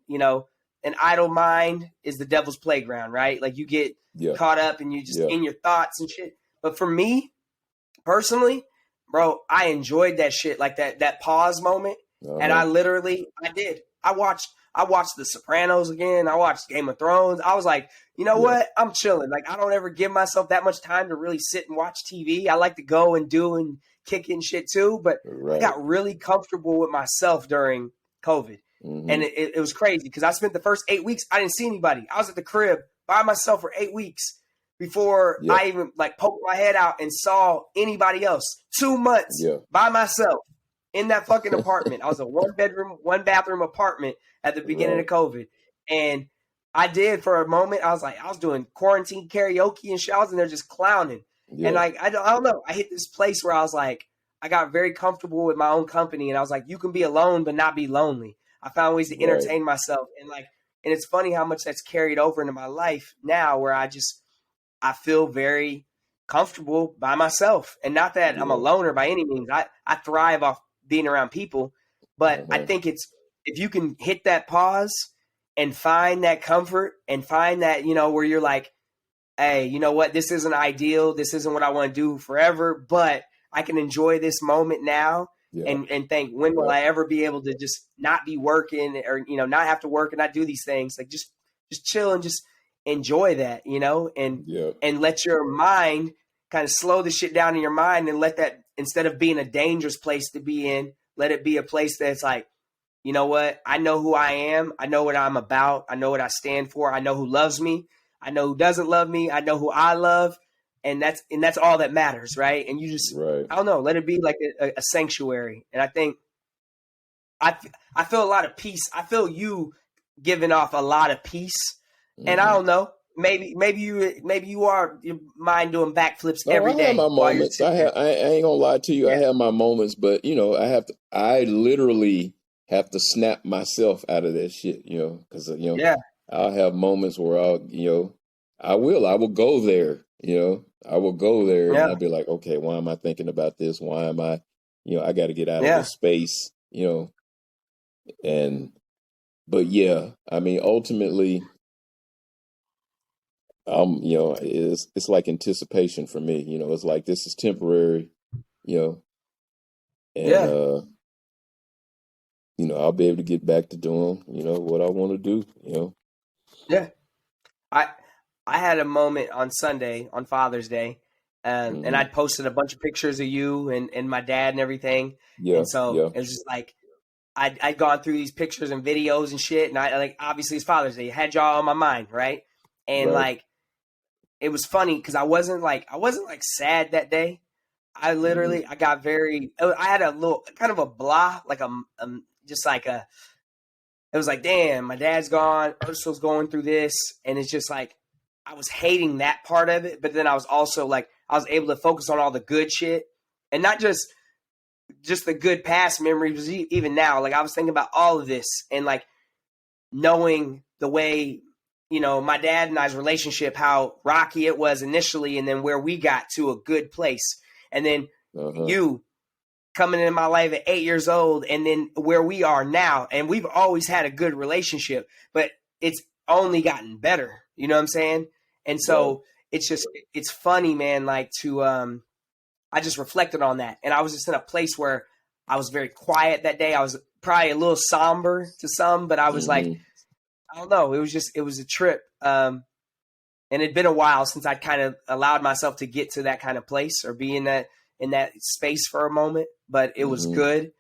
idle mind is the devil's playground, right? Like you get Yeah. caught up and you just Yeah. in your thoughts and shit. But for me personally, bro, I enjoyed that shit, like that pause moment. And I did. I watched The Sopranos again. I watched Game of Thrones. I was like, you know what? I'm chilling. Like I don't ever give myself that much time to really sit and watch TV. I like to go and do and kick in shit too. But I got really comfortable with myself during COVID. Mm-hmm. And it was crazy because I spent the first 8 weeks, I didn't see anybody. I was at the crib by myself for 8 weeks before I even like poked my head out and saw anybody else. 2 months by myself in that fucking apartment. I was a 1-bedroom, 1-bathroom apartment at the beginning of COVID. And I did for a moment. I was like, I was doing quarantine karaoke and shit. I was in there just clowning. And like, I don't know. I hit this place where I was like, I got very comfortable with my own company. And I was like, you can be alone, but not be lonely. I found ways to entertain myself. And it's funny how much that's carried over into my life now where I feel very comfortable by myself. And not that I'm a loner by any means. I thrive off being around people. But I think it's, if you can hit that pause and find that comfort and find that, where you're like, hey, you know what? This isn't ideal. This isn't what I want to do forever, but I can enjoy this moment now and think, when will I ever be able to just not be working or, not have to work and not do these things? Like just chill and just enjoy that, and let your mind kind of slow the shit down in your mind and let that, instead of being a dangerous place to be in, let it be a place that's like, you know what? I know who I am. I know what I'm about. I know what I stand for. I know who loves me. I know who doesn't love me. I know who I love. And that's all that matters, right? And you just, I don't know, let it be like a sanctuary. And I think I feel a lot of peace. I feel you giving off a lot of peace. Mm-hmm. And I don't know, maybe you are your mind doing backflips every day. I have my moments. I ain't gonna lie to you. I have my moments, but I literally have to snap myself out of that shit, because I'll have moments where I will go there, I will go there and I'll be like, okay, why am I thinking about this? Why am I, I got to get out of this space, but I mean, ultimately, it's like anticipation for me, it's like, this is temporary, and, I'll be able to get back to doing, what I want to do, Yeah. I had a moment on Sunday, on Father's Day, and I'd posted a bunch of pictures of you and my dad and everything. And so it was just like, I'd gone through these pictures and videos and shit. And I like, obviously it's Father's Day. I had y'all on my mind. Right. And like, it was funny because I wasn't like sad that day. I literally, I had a little kind of a blah, like just like it was like, damn, my dad's gone. Ercil's going through this. And it's just like, I was hating that part of it. But then I was also like, I was able to focus on all the good shit and not just the good past memories, even now. Like I was thinking about all of this and like knowing the way, my dad and I's relationship, how rocky it was initially. And then where we got to a good place. And then you coming in my life at 8 years old, and then where we are now. And we've always had a good relationship, but it's only gotten better. You know what I'm saying? And so it's funny, man, like to, I just reflected on that. And I was just in a place where I was very quiet that day. I was probably a little somber to some, but I was like, I don't know. It was a trip. And it'd been a while since I'd kind of allowed myself to get to that kind of place or be in that space for a moment, but it was good.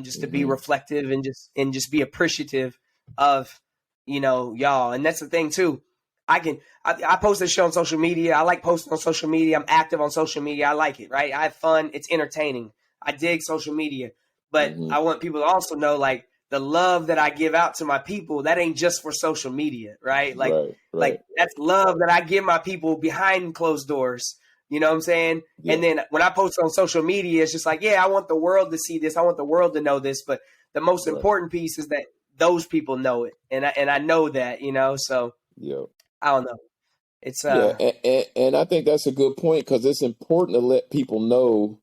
Just to be reflective and just be appreciative of, y'all. And that's the thing too. I post this shit on social media. I like posting on social media. I'm active on social media. I like it, right? I have fun. It's entertaining. I dig social media, but I want people to also know, like, the love that I give out to my people, that ain't just for social media, right? Like, like that's love that I give my people behind closed doors. You know what I'm saying? Yeah. And then when I post on social media, it's just like, yeah, I want the world to see this. I want the world to know this. But the most important piece is that those people know it. And I know that, so I don't know. It's and I think that's a good point, because it's important to let people know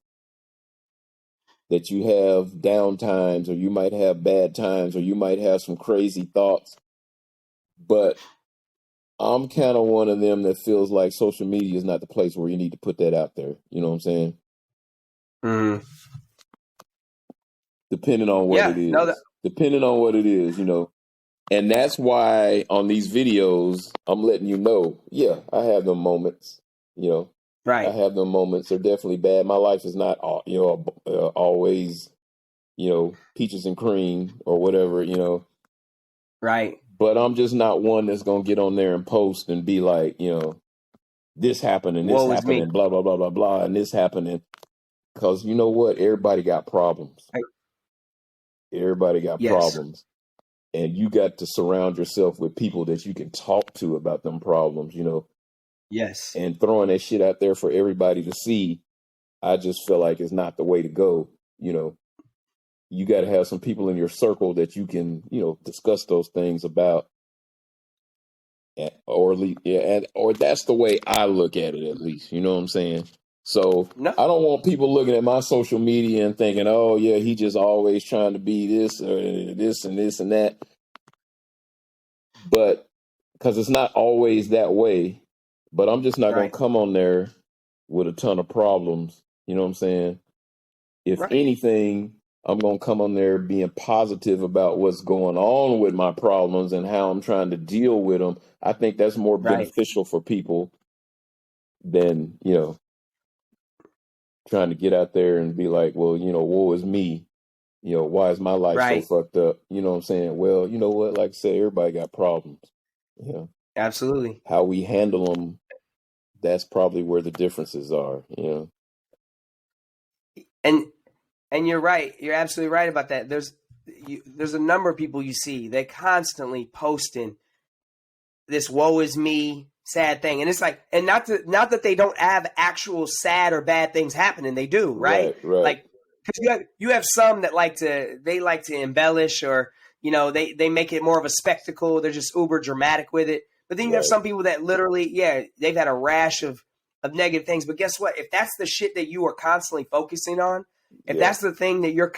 that you have down times, or you might have bad times, or you might have some crazy thoughts. But I'm kind of one of them that feels like social media is not the place where you need to put that out there. You know what I'm saying? Depending on what it is. Depending on what it is, And that's why on these videos, I'm letting you know, I have them moments, Right. I have them moments. They're definitely bad. My life is not, always, peaches and cream or whatever, Right. But I'm just not one that's going to get on there and post and be like, this happened and this happened and blah, blah, blah, blah, blah, and this happened. Because you know what? Everybody got problems. Right. Everybody got problems. And you got to surround yourself with people that you can talk to about them problems, Yes. And throwing that shit out there for everybody to see, I just feel like it's not the way to go. You got to have some people in your circle that you can, discuss those things about. Or that's the way I look at it, at least. You know what I'm saying? So I don't want people looking at my social media and thinking, oh, yeah, he just always trying to be this or this and this and that. But because it's not always that way. But I'm just not going to come on there with a ton of problems. You know what I'm saying? If anything, I'm going to come on there being positive about what's going on with my problems and how I'm trying to deal with them. I think that's more beneficial for people than, trying to get out there and be like, well, woe is me. Why is my life so fucked up? You know what I'm saying? Well, you know what? Like I said, everybody got problems. Absolutely. How we handle them, that's probably where the differences are. And you're right. You're absolutely right about that. There's a number of people you see, they constantly posting this woe is me sad thing. And it's like, and not that they don't have actual sad or bad things happening. They do, right? Like, because you have some that like to embellish, or, they make it more of a spectacle. They're just uber dramatic with it. But then you have some people that literally, they've had a rash of negative things. But guess what? If that's the shit that you are constantly focusing on, if that's the thing that you're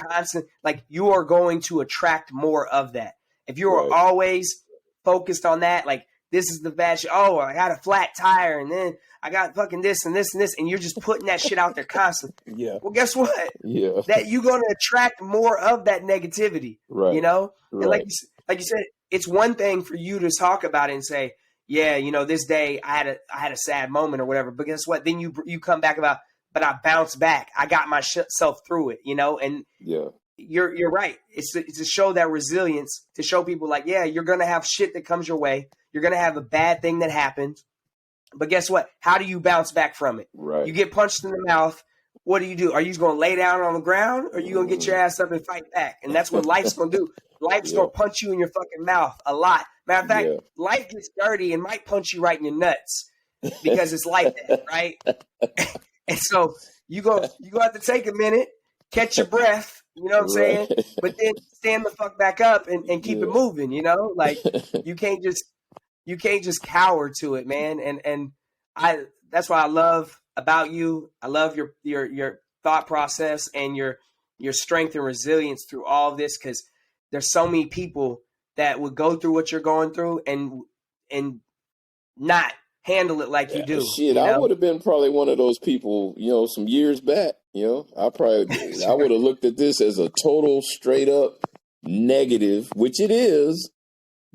you are going to attract more of that. If you are always focused on that, like, this is the bad shit. Oh, I got a flat tire, and then I got fucking this and this and this, and you're just putting that shit out there constantly. Yeah. Well, guess what? Yeah. That you're going to attract more of that negativity. Right. And like you said, it's one thing for you to talk about it and say, yeah, this day I had a sad moment or whatever. But guess what? Then you come back about, but I bounced back. I got myself through it, and you're right. It's to show that resilience, to show people like, yeah, you're going to have shit that comes your way. You're going to have a bad thing that happens. But guess what? How do you bounce back from it? Right. You get punched in the mouth. What do you do? Are you just going to lay down on the ground, or are you going to get your ass up and fight back? And that's what life's going to do. Life's going to punch you in your fucking mouth a lot. Matter of fact, life gets dirty and might punch you right in your nuts, because it's like that, right? And so you go have to take a minute, catch your breath, you know what I'm saying? But then stand the fuck back up and keep it moving, Like, you can't just cower to it, man. And that's what I love about you. I love your thought process and your your strength and resilience through all of this, because there's so many people that would go through what you're going through and not handle it like you do. Shit, I would have been probably one of those people, some years back. I would have looked at this as a total straight up negative, which it is.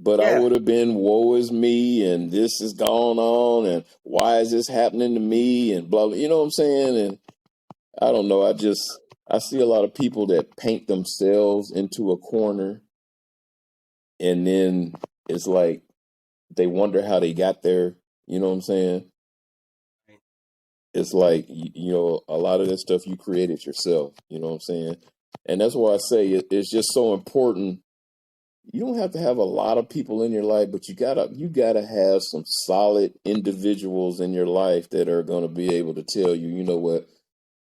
But I would have been, woe is me, and this is going on, and why is this happening to me, and blah, blah, you know what I'm saying? And I don't know. I see a lot of people that paint themselves into a corner, and then it's like they wonder how they got there. You know what I'm saying? It's like, a lot of that stuff you created yourself. You know what I'm saying? And that's why I say it's just so important. You don't have to have a lot of people in your life, but you gotta have some solid individuals in your life that are gonna be able to tell you, you know what,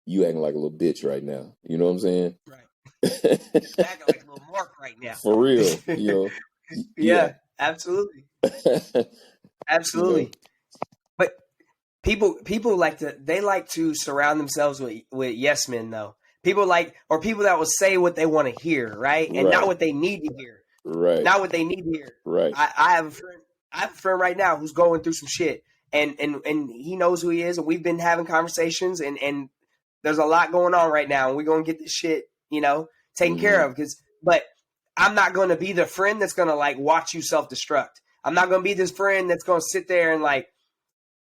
you acting like a little bitch right now. You know what I'm saying? Right. Acting like a little mark right now. For real, Yeah, absolutely. Absolutely. But people like to surround themselves with yes men though. People that will say what they want to hear, right? And not what they need to hear. Right. Not what they need to hear. Right. I have a friend right now who's going through some shit, and he knows who he is, and we've been having conversations, and there's a lot going on right now, and we're gonna get this shit, taken care of. But I'm not gonna be the friend that's gonna like watch you self-destruct. I'm not gonna be this friend that's gonna sit there and like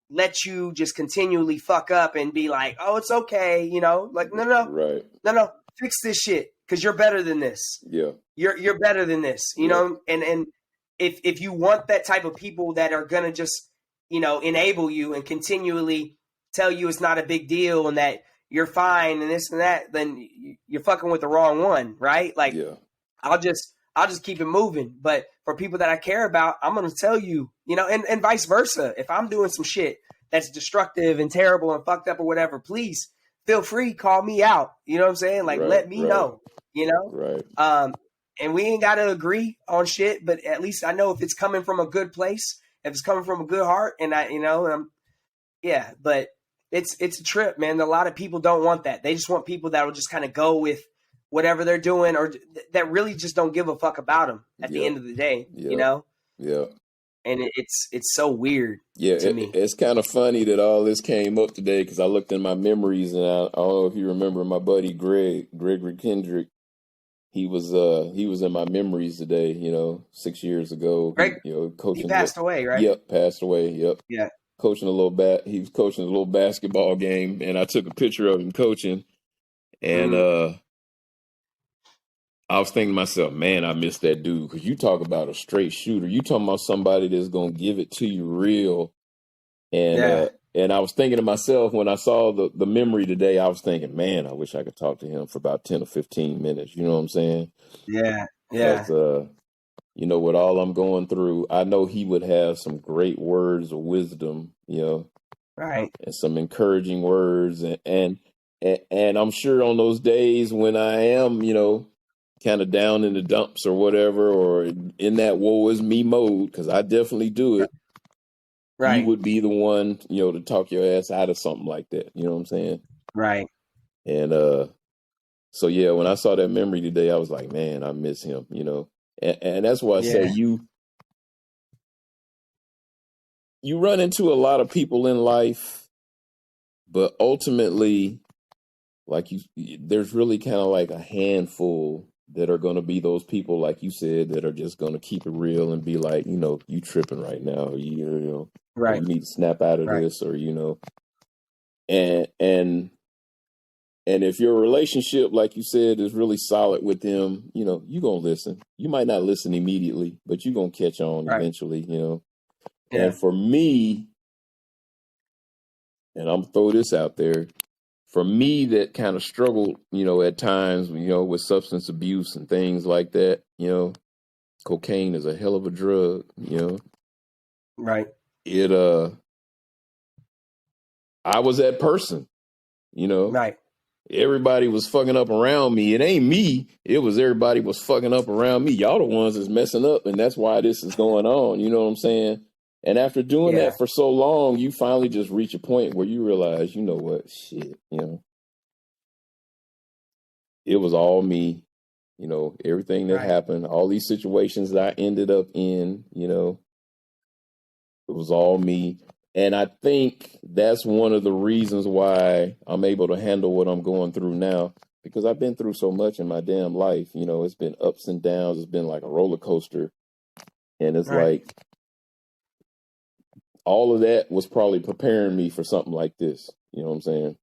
let you just continually fuck up and be like, oh, it's okay, like no, fix this shit because you're better than this. Yeah. You're better than this, know, and if you want that type of people that are gonna just, enable you and continually tell you it's not a big deal and that you're fine and this and that, then you're fucking with the wrong one, right? Like, I'll just keep it moving. But for people that I care about, I'm gonna tell you, and vice versa. If I'm doing some shit that's destructive and terrible and fucked up or whatever, please feel free, call me out. You know what I'm saying? Like, let me know. Right. And we ain't got to agree on shit, but at least I know if it's coming from a good place, if it's coming from a good heart, and but it's a trip, man. A lot of people don't want that. They just want people that will just kind of go with whatever they're doing, or that really just don't give a fuck about them at the end of the day, Yeah. And it's so weird to me. It's kind of funny that all this came up today because I looked in my memories, and I don't know if you remember my buddy Gregory Kendrick. He was in my memories today, 6 years ago. Greg, coaching. He passed away, right? Yep, passed away. Yep. Yeah. Coaching he was coaching a little basketball game, and I took a picture of him coaching, and I was thinking to myself, man, I miss that dude, because you talk about a straight shooter. You talking about somebody that's gonna give it to you real, and I was thinking to myself when I saw the memory today, I was thinking, man, I wish I could talk to him for about 10 or 15 minutes. You know what I'm saying? Yeah. With all I'm going through, I know he would have some great words of wisdom, right, and some encouraging words, and I'm sure on those days when I am, kind of down in the dumps or whatever, or in that woe is me mode, because I definitely do it. Right. You would be the one, to talk your ass out of something like that. You know what I'm saying? Right. And so yeah, when I saw that memory today, I was like, man, I miss him. And that's why I say you run into a lot of people in life, but ultimately, there's really kind of like a handful that are going to be those people, like you said, that are just going to keep it real and be like, you tripping right now, or you need to snap out of this, or and if your relationship, like you said, is really solid with them, you're going to listen. You might not listen immediately, but you're going to catch on eventually, And for me, and I'm going to throw this out there, for me that kind of struggled, at times, with substance abuse and things like that, cocaine is a hell of a drug, Right. I was that person, Right. Everybody was fucking up around me. It ain't me. It was everybody was fucking up around me. Y'all the ones that's messing up, and that's why this is going on. You know what I'm saying? And after doing that for so long, you finally just reach a point where you realize, you know what, shit, it was all me. You know, everything that Right. happened, all these situations that I ended up in, you know, it was all me. And I think that's one of the reasons why I'm able to handle what I'm going through now, because I've been through so much in my damn life. You know, it's been ups and downs. It's been like a roller coaster. And it's Right. like all of that was probably preparing me for something like this. You know what I'm saying?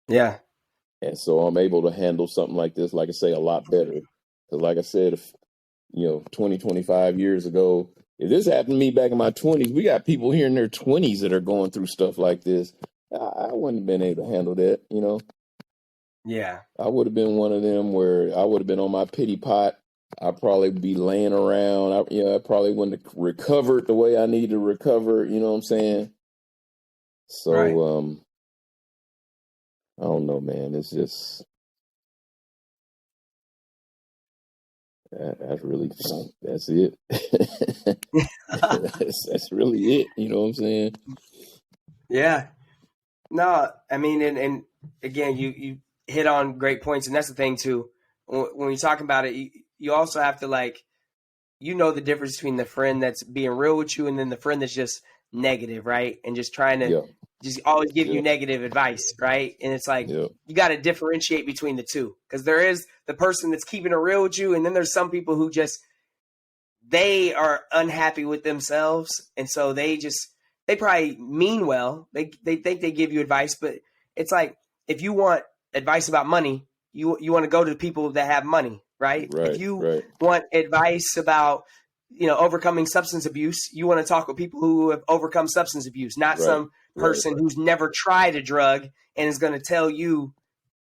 Yeah. And so I'm able to handle something like this, like I say, a lot better. Because like I said, if, 20, 25 years ago, if this happened to me back in my 20s, we got people here in their 20s that are going through stuff like this. I wouldn't have been able to handle that, you know. Yeah. I would have been one of them where I would have been on my pity pot. I'd probably be laying around. I probably wouldn't have recovered the way I need to recover, you know what I'm saying? Right. So, I don't know, man. It's just, that's really, that's it. That's really it, you know what I'm saying? Yeah. No, I mean, and again, you hit on great points, and that's the thing too. When you're talking about it, you also have to like, the difference between the friend that's being real with you and then the friend that's just negative, right? And just trying to Yeah, just always give you yeah, negative advice, right? And it's like yeah, you got to differentiate between the two because there is the person that's keeping it real with you, and then there's some people who just they are unhappy with themselves, and so they probably mean well. They think they give you advice, but it's like if you want advice about money, you want to go to people that have money, right? If right, you right, want advice about overcoming substance abuse, you want to talk with people who have overcome substance abuse, not right, some right. person who's never tried a drug and is going to tell you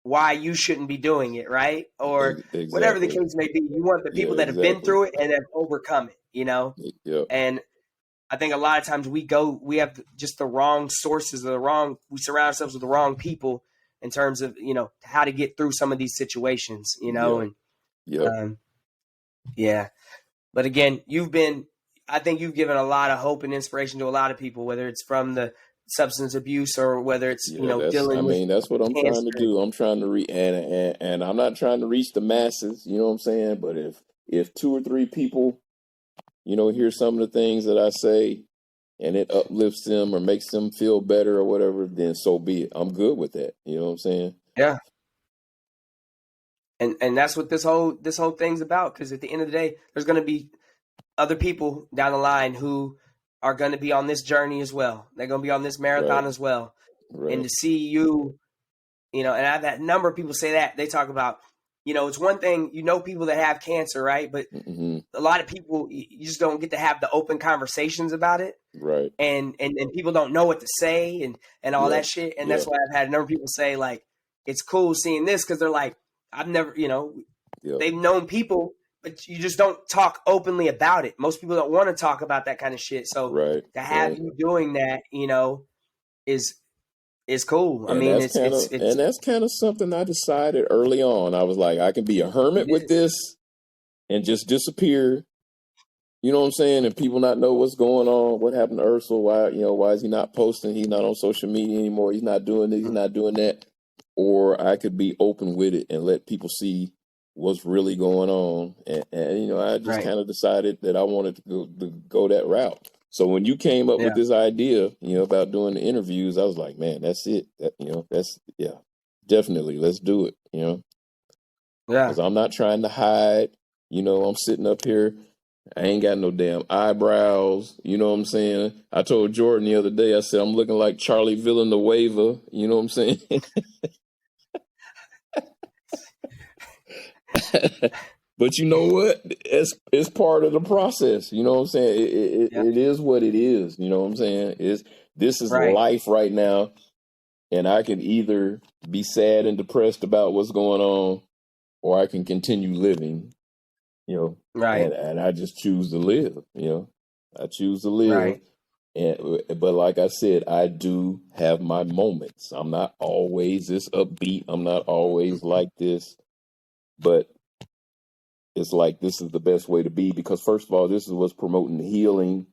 why you shouldn't be doing it, right? Or whatever the Exactly. case may be. You want the Yeah, people that have been exactly. through it and have overcome it. Yeah, And I think a lot of times we have just the wrong sources, we surround ourselves with the wrong people in terms of, how to get through some of these situations. yeah, And yeah, um, yeah. But again, I think you've given a lot of hope and inspiration to a lot of people, whether it's from the substance abuse or whether it's, yeah. I dealing with mean, that's what I'm trying to cancer. do. I'm trying to and I'm not trying to reach the masses, you know what I'm saying? But if two or three people, hear some of the things that I say and it uplifts them or makes them feel better or whatever, then so be it. I'm good with that. You know what I'm saying? Yeah. And that's what this whole thing's about. Because at the end of the day, there's going to be other people down the line who are going to be on this journey as well. They're going to be on this Right, marathon as well. And right. to see you, and I've had a number of people say that. They talk about, it's one thing, people that have cancer, right? But Hmm. a lot of people, you just don't get to have the open conversations about it. Right. And people don't know what to say and all Yeah, that shit. And yeah, that's why I've had a number of people say, like, it's cool seeing this because they're like, I've never, yeah. they've known people, but you just don't talk openly about it. Most people don't want to talk about that kind of shit. So Right, to have right. you doing that, is cool. I And mean, that's it's kind of it's and it's that's kind of something I decided early on. I was like, I can be a hermit it with is this and just disappear. You know what I'm saying? And people not know what's going on. What happened to Ercil? Why is he not posting? He's not on social media anymore. He's not doing this. He's not doing that. Or I could be open with it and let people see what's really going on. And I just right. kind of decided that I wanted to go that route. So when you came up with Yeah, this idea, about doing the interviews, I was like, man, that's it. That's yeah, definitely. Let's do it. yeah. Because I'm not trying to hide. I'm sitting up here. I ain't got no damn eyebrows. You know what I'm saying? I told Jordan the other day, I said, I'm looking like Charlie Villanueva. You know what I'm saying? But you know what? It's part of the process. You know what I'm saying? Yeah, It is what it is. You know what I'm saying? This is right, life right now. And I can either be sad and depressed about what's going on, or I can continue living, right, and I just choose to live, I choose to live. right. But like I said, I do have my moments. I'm not always this upbeat. I'm not always like this, but it's like this is the best way to be because first of all, this is what's promoting the healing.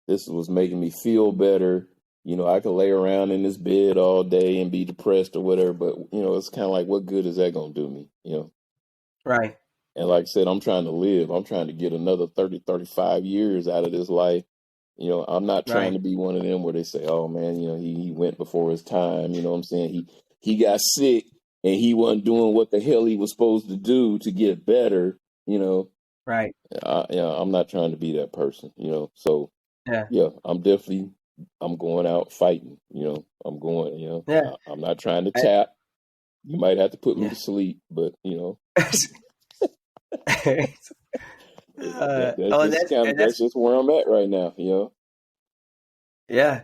This is what's making me feel better. I could lay around in this bed all day and be depressed or whatever, but it's kind of like, what good is that going to do me? Right. And like I said, I'm trying to live. I'm trying to get another 30, 35 years out of this life. I'm not trying Right. to be one of them where they say, oh man, he went before his time. You know what I'm saying? He got sick and he wasn't doing what the hell he was supposed to do to get better. Right. I'm not trying to be that person, So Yeah. yeah, I'm going out fighting, I'm going, Yeah. I'm not trying to tap. You might have to put me Yeah. to sleep, but Oh, that's just where I'm at right now. Yeah,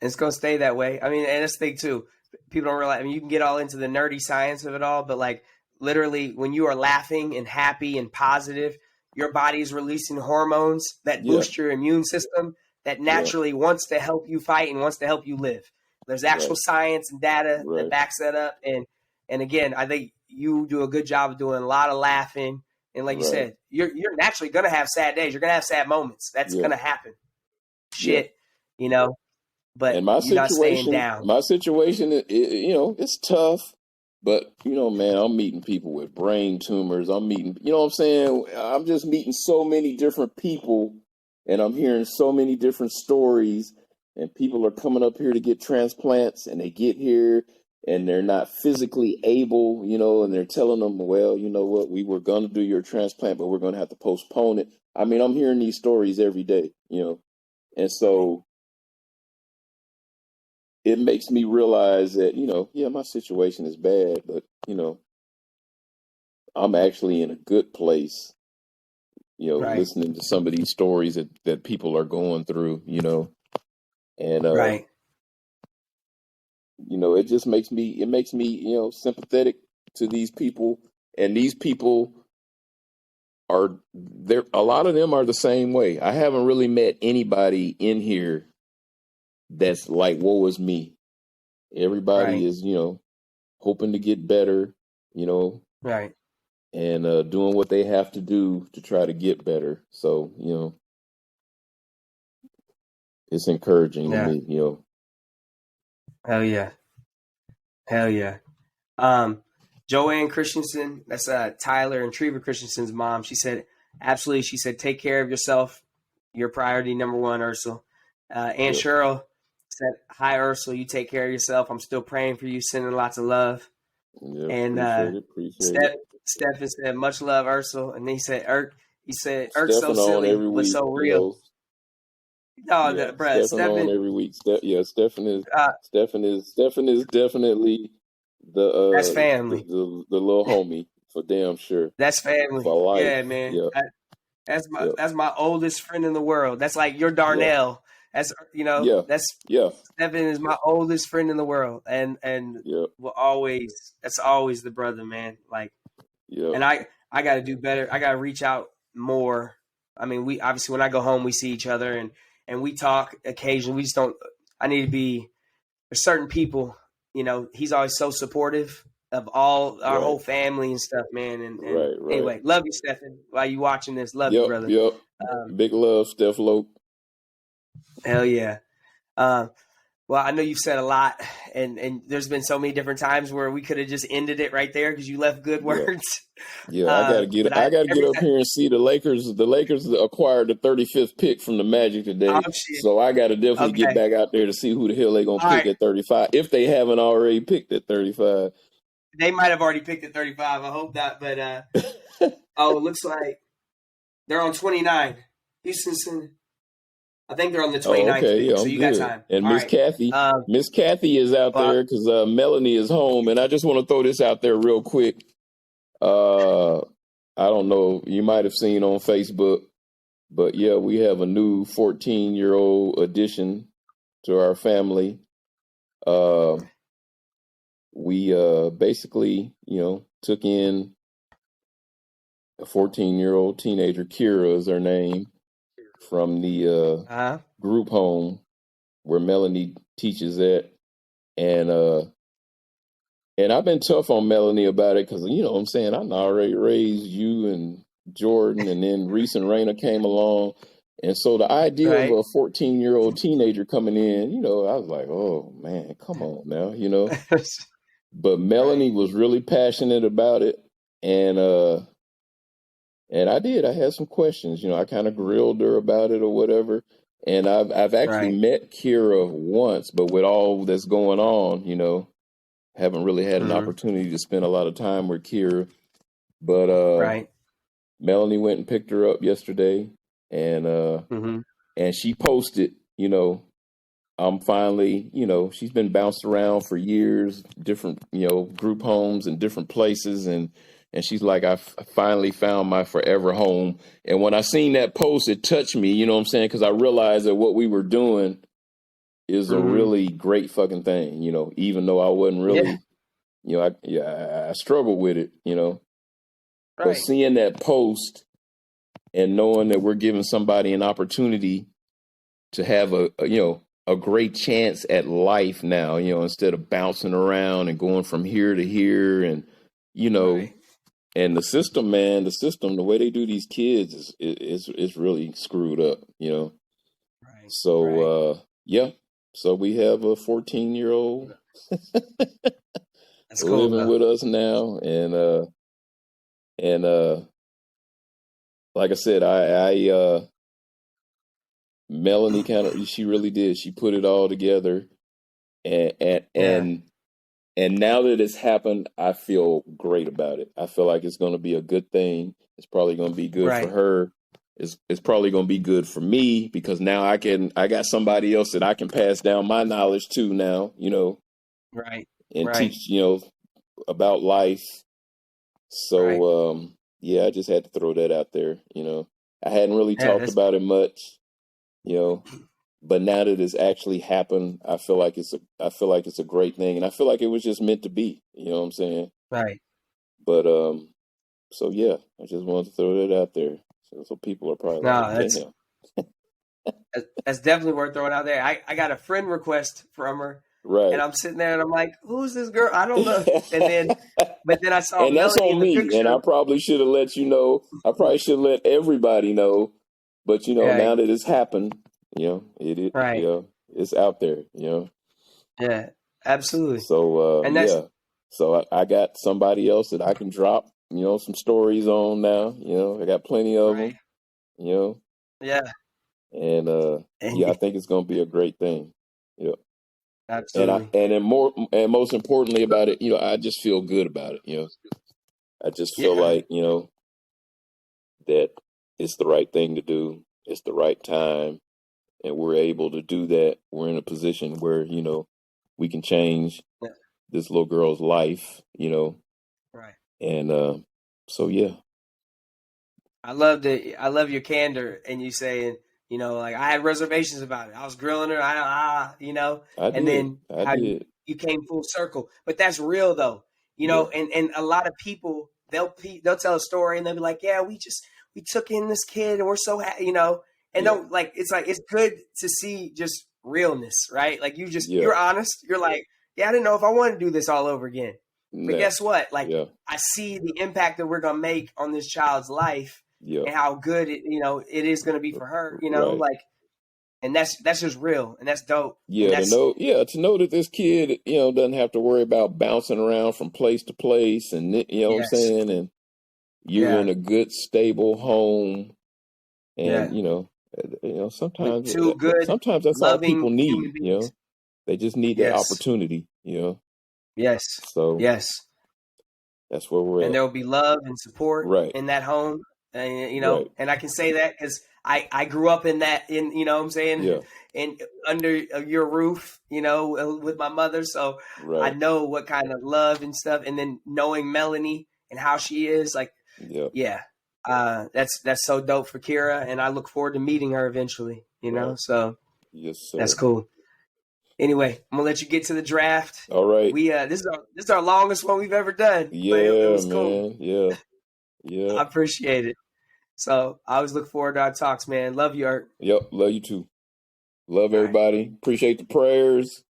it's gonna stay that way. I mean, and that's the thing too. People don't realize. I mean, you can get all into the nerdy science of it all, but like literally, when you are laughing and happy and positive, your body is releasing hormones that Yeah, boost your immune system that yeah, naturally wants to help you fight and wants to help you live. There's actual right, science and data that right, backs that up. And again, I think you do a good job of doing a lot of laughing. And like you right. said, you're naturally gonna have sad days. You're gonna have sad moments. That's Yeah, gonna happen. yeah. Shit, you know but And you're not staying down. my situation, it's tough, but man, I'm meeting people with brain tumors. I'm meeting, what I'm saying? I'm just meeting so many different people, and I'm hearing so many different stories. And people are coming up here to get transplants, and they get here and they're not physically able, and they're telling them, well, you know what, we were going to do your transplant, but we're going to have to postpone it. I mean, I'm hearing these stories every day. And Right. so it makes me realize that, yeah, my situation is bad, but, I'm actually in a good place, Right. listening to some of these stories that people are going through. And, Right. it makes me, sympathetic to these people. And these people are there. A lot of them are the same way. I haven't really met anybody in here that's like, woe is me. Everybody Right. is, hoping to get better, you know, Right. and doing what they have to do to try to get better. So, it's encouraging to Yeah. me. Hell yeah. Hell yeah. Um, Joanne Christensen, that's Tyler and Treva Christensen's mom. She said, absolutely. She said, take care of yourself. Your priority number one, Ercil. Aunt Yep. Cheryl said, hi, Ercil. You take care of yourself. I'm still praying for you, sending lots of love. Yep. And Appreciate it. Appreciate it. Stephen said, much love, Ercil. And he said, Erk's so Stepping on silly, every but week, so real. No, Yeah, bruh, stepping on Stephen, every week. uh, Stephen is definitely that's the, family. the little homie for damn sure. That's family. For life. Yeah, man. Yep. Yep. That's my oldest friend in the world. That's like your Yep. Darnell. That's Yeah. that's Yeah. Stephen is my oldest friend in the world, and Yep. will always that's always the brother, man. Like, Yep. and I got to do better. I got to reach out more. I mean, we obviously when I go home, we see each other and we talk occasionally. We just don't. I need to be. There's certain people, he's always so supportive of all our Right. whole family and stuff, man. And Right. Right. anyway, love you, Stefan. While you watching this, love you, Yep. brother. Yep. Um, Big love, Steph Lope. hell yeah. Um, well, I know you've said a lot, and there's been so many different times where we could have just ended it right there because you left good Yeah. words. Yeah, I gotta But I gotta get every up time, here and see the Lakers. The Lakers acquired the 35th pick from the Magic oh today, shit. so I gotta definitely get Okay. back out there to see who the hell they gonna All pick right. at 35 if they haven't already picked at 35. They might have already picked at 35. I hope not. But it looks like they're on 29. Houston. I think they're on the Oh, 29th okay, pick, yeah, so I'm you got good. time. And All right. Miss Kathy is out Well, there because Melanie is home, and I just want to throw this out there real quick. I don't know, you might have seen on Facebook, but yeah, we have a new 14-year-old addition to our family. Uh, we basically, took in a 14-year-old teenager. Kira is her name, from the group home where Melanie teaches at. And I've been tough on Melanie about it because, what I'm saying, I already raised you and Jordan, and then Reese and Raina came along. And so the idea of Right. a 14-year-old teenager coming in, I was like, oh man, come on now. But Melanie Right. was really passionate about it, and I had some questions. I kind of grilled her about it or whatever. And I've actually Right. met Kira once, but with all that's going on, haven't really had an Mm-hmm. opportunity to spend a lot of time with Kira. But Right. Melanie went and picked her up yesterday, and Mm-hmm. she posted, I'm finally, she's been bounced around for years, different, group homes and different places. And she's like, I finally found my forever home. And when I seen that post, it touched me, you know what I'm saying? Because I realized that what we were doing is a Mm-hmm. really great fucking thing, even though I wasn't Yeah. really, I struggled with it, But Right. seeing that post and knowing that we're giving somebody an opportunity to have a great chance at life now, instead of bouncing around and going from here to here, and Right. and the system, man, the way they do these kids is really screwed up, Right. So Right. yeah, so we have a 14-year-old That's cool living though. with us now, and like I said, I Melanie she really did. She put it all together, and and Yeah. and and now that it's happened, I feel great about it. I feel like it's going to be a good thing. It's probably going to be good for Right. her. It's probably going to be good for me, because now I got somebody else that I can pass down my knowledge to now, Right. and Right. teach, about life. Right. So yeah, I just had to throw that out there. I hadn't really Yeah. talked about it much, you know, but now that it's actually happened, I feel like it's a great thing, and I feel like it was just meant to be. You know what I'm saying? Right. But so yeah, I just wanted to throw that out there. So people are probably like, No, damn. that's definitely worth throwing out there. I got a friend request from her, and Right. I'm sitting there and I'm like, who's this girl? I don't know. But then I saw And that's Melanie in on the me. And I picture. probably should have let you know. I probably should let everybody know. But Right. now that it's happened, Right. it's out there. Yeah. Absolutely. So And that's yeah. So I got somebody else that I can drop, some stories on now. I got plenty of right. them. You know, Yeah. and And yeah, I think it's gonna be a great thing. Yeah. And absolutely. most importantly about it, I just feel good about it. I just feel Yeah. like, that it's the right thing to do. It's the right time, and we're able to do that. We're in a position where, we can change Yeah. this little girl's life, Right. and so yeah. I love your candor and you saying, like I had reservations about it. I was grilling her, I and did. then I how did. you came full circle. But that's real though, Yeah. and a lot of people they'll tell a story and they'll be like, yeah, we took in this kid and we're so happy, and Yeah. don't like it's good to see just realness, right? Like Yeah. you're honest. You're like, yeah, I didn't know if I want to do this all over again. But Nah. guess what? Like Yeah. I see the impact that we're gonna make on this child's life Yeah. and how good it is going to be for her, Right. like, and that's just real and that's dope. And Yeah, that's to know that this kid, doesn't have to worry about bouncing around from place to place, and you know what I'm yes, saying, and you're yeah, in a good, stable home, and yeah, with sometimes two good, sometimes that's all loving people need. human beings. They just need that Yes, opportunity. yes, So yes, that's where we're and at. there will be love and support Right. in that home, and Right. and I can say that because I grew up in that what I'm saying Yeah. in under your roof, with my mother, so I Right. know what kind of love and stuff, and then knowing Melanie and how she is like. Yeah. Yeah, that's so dope for Kira, and I look forward to meeting her eventually. Right. So Yes, that's sir. cool. Anyway, I'm gonna let you get to the draft. All right. We this is our longest one we've ever done, but it Yeah, was cool. man. Yeah. Yeah. I appreciate it. So I always look forward to our talks, man. Love you, Art. Yep. Love you too. Love All right. everybody. Appreciate the prayers.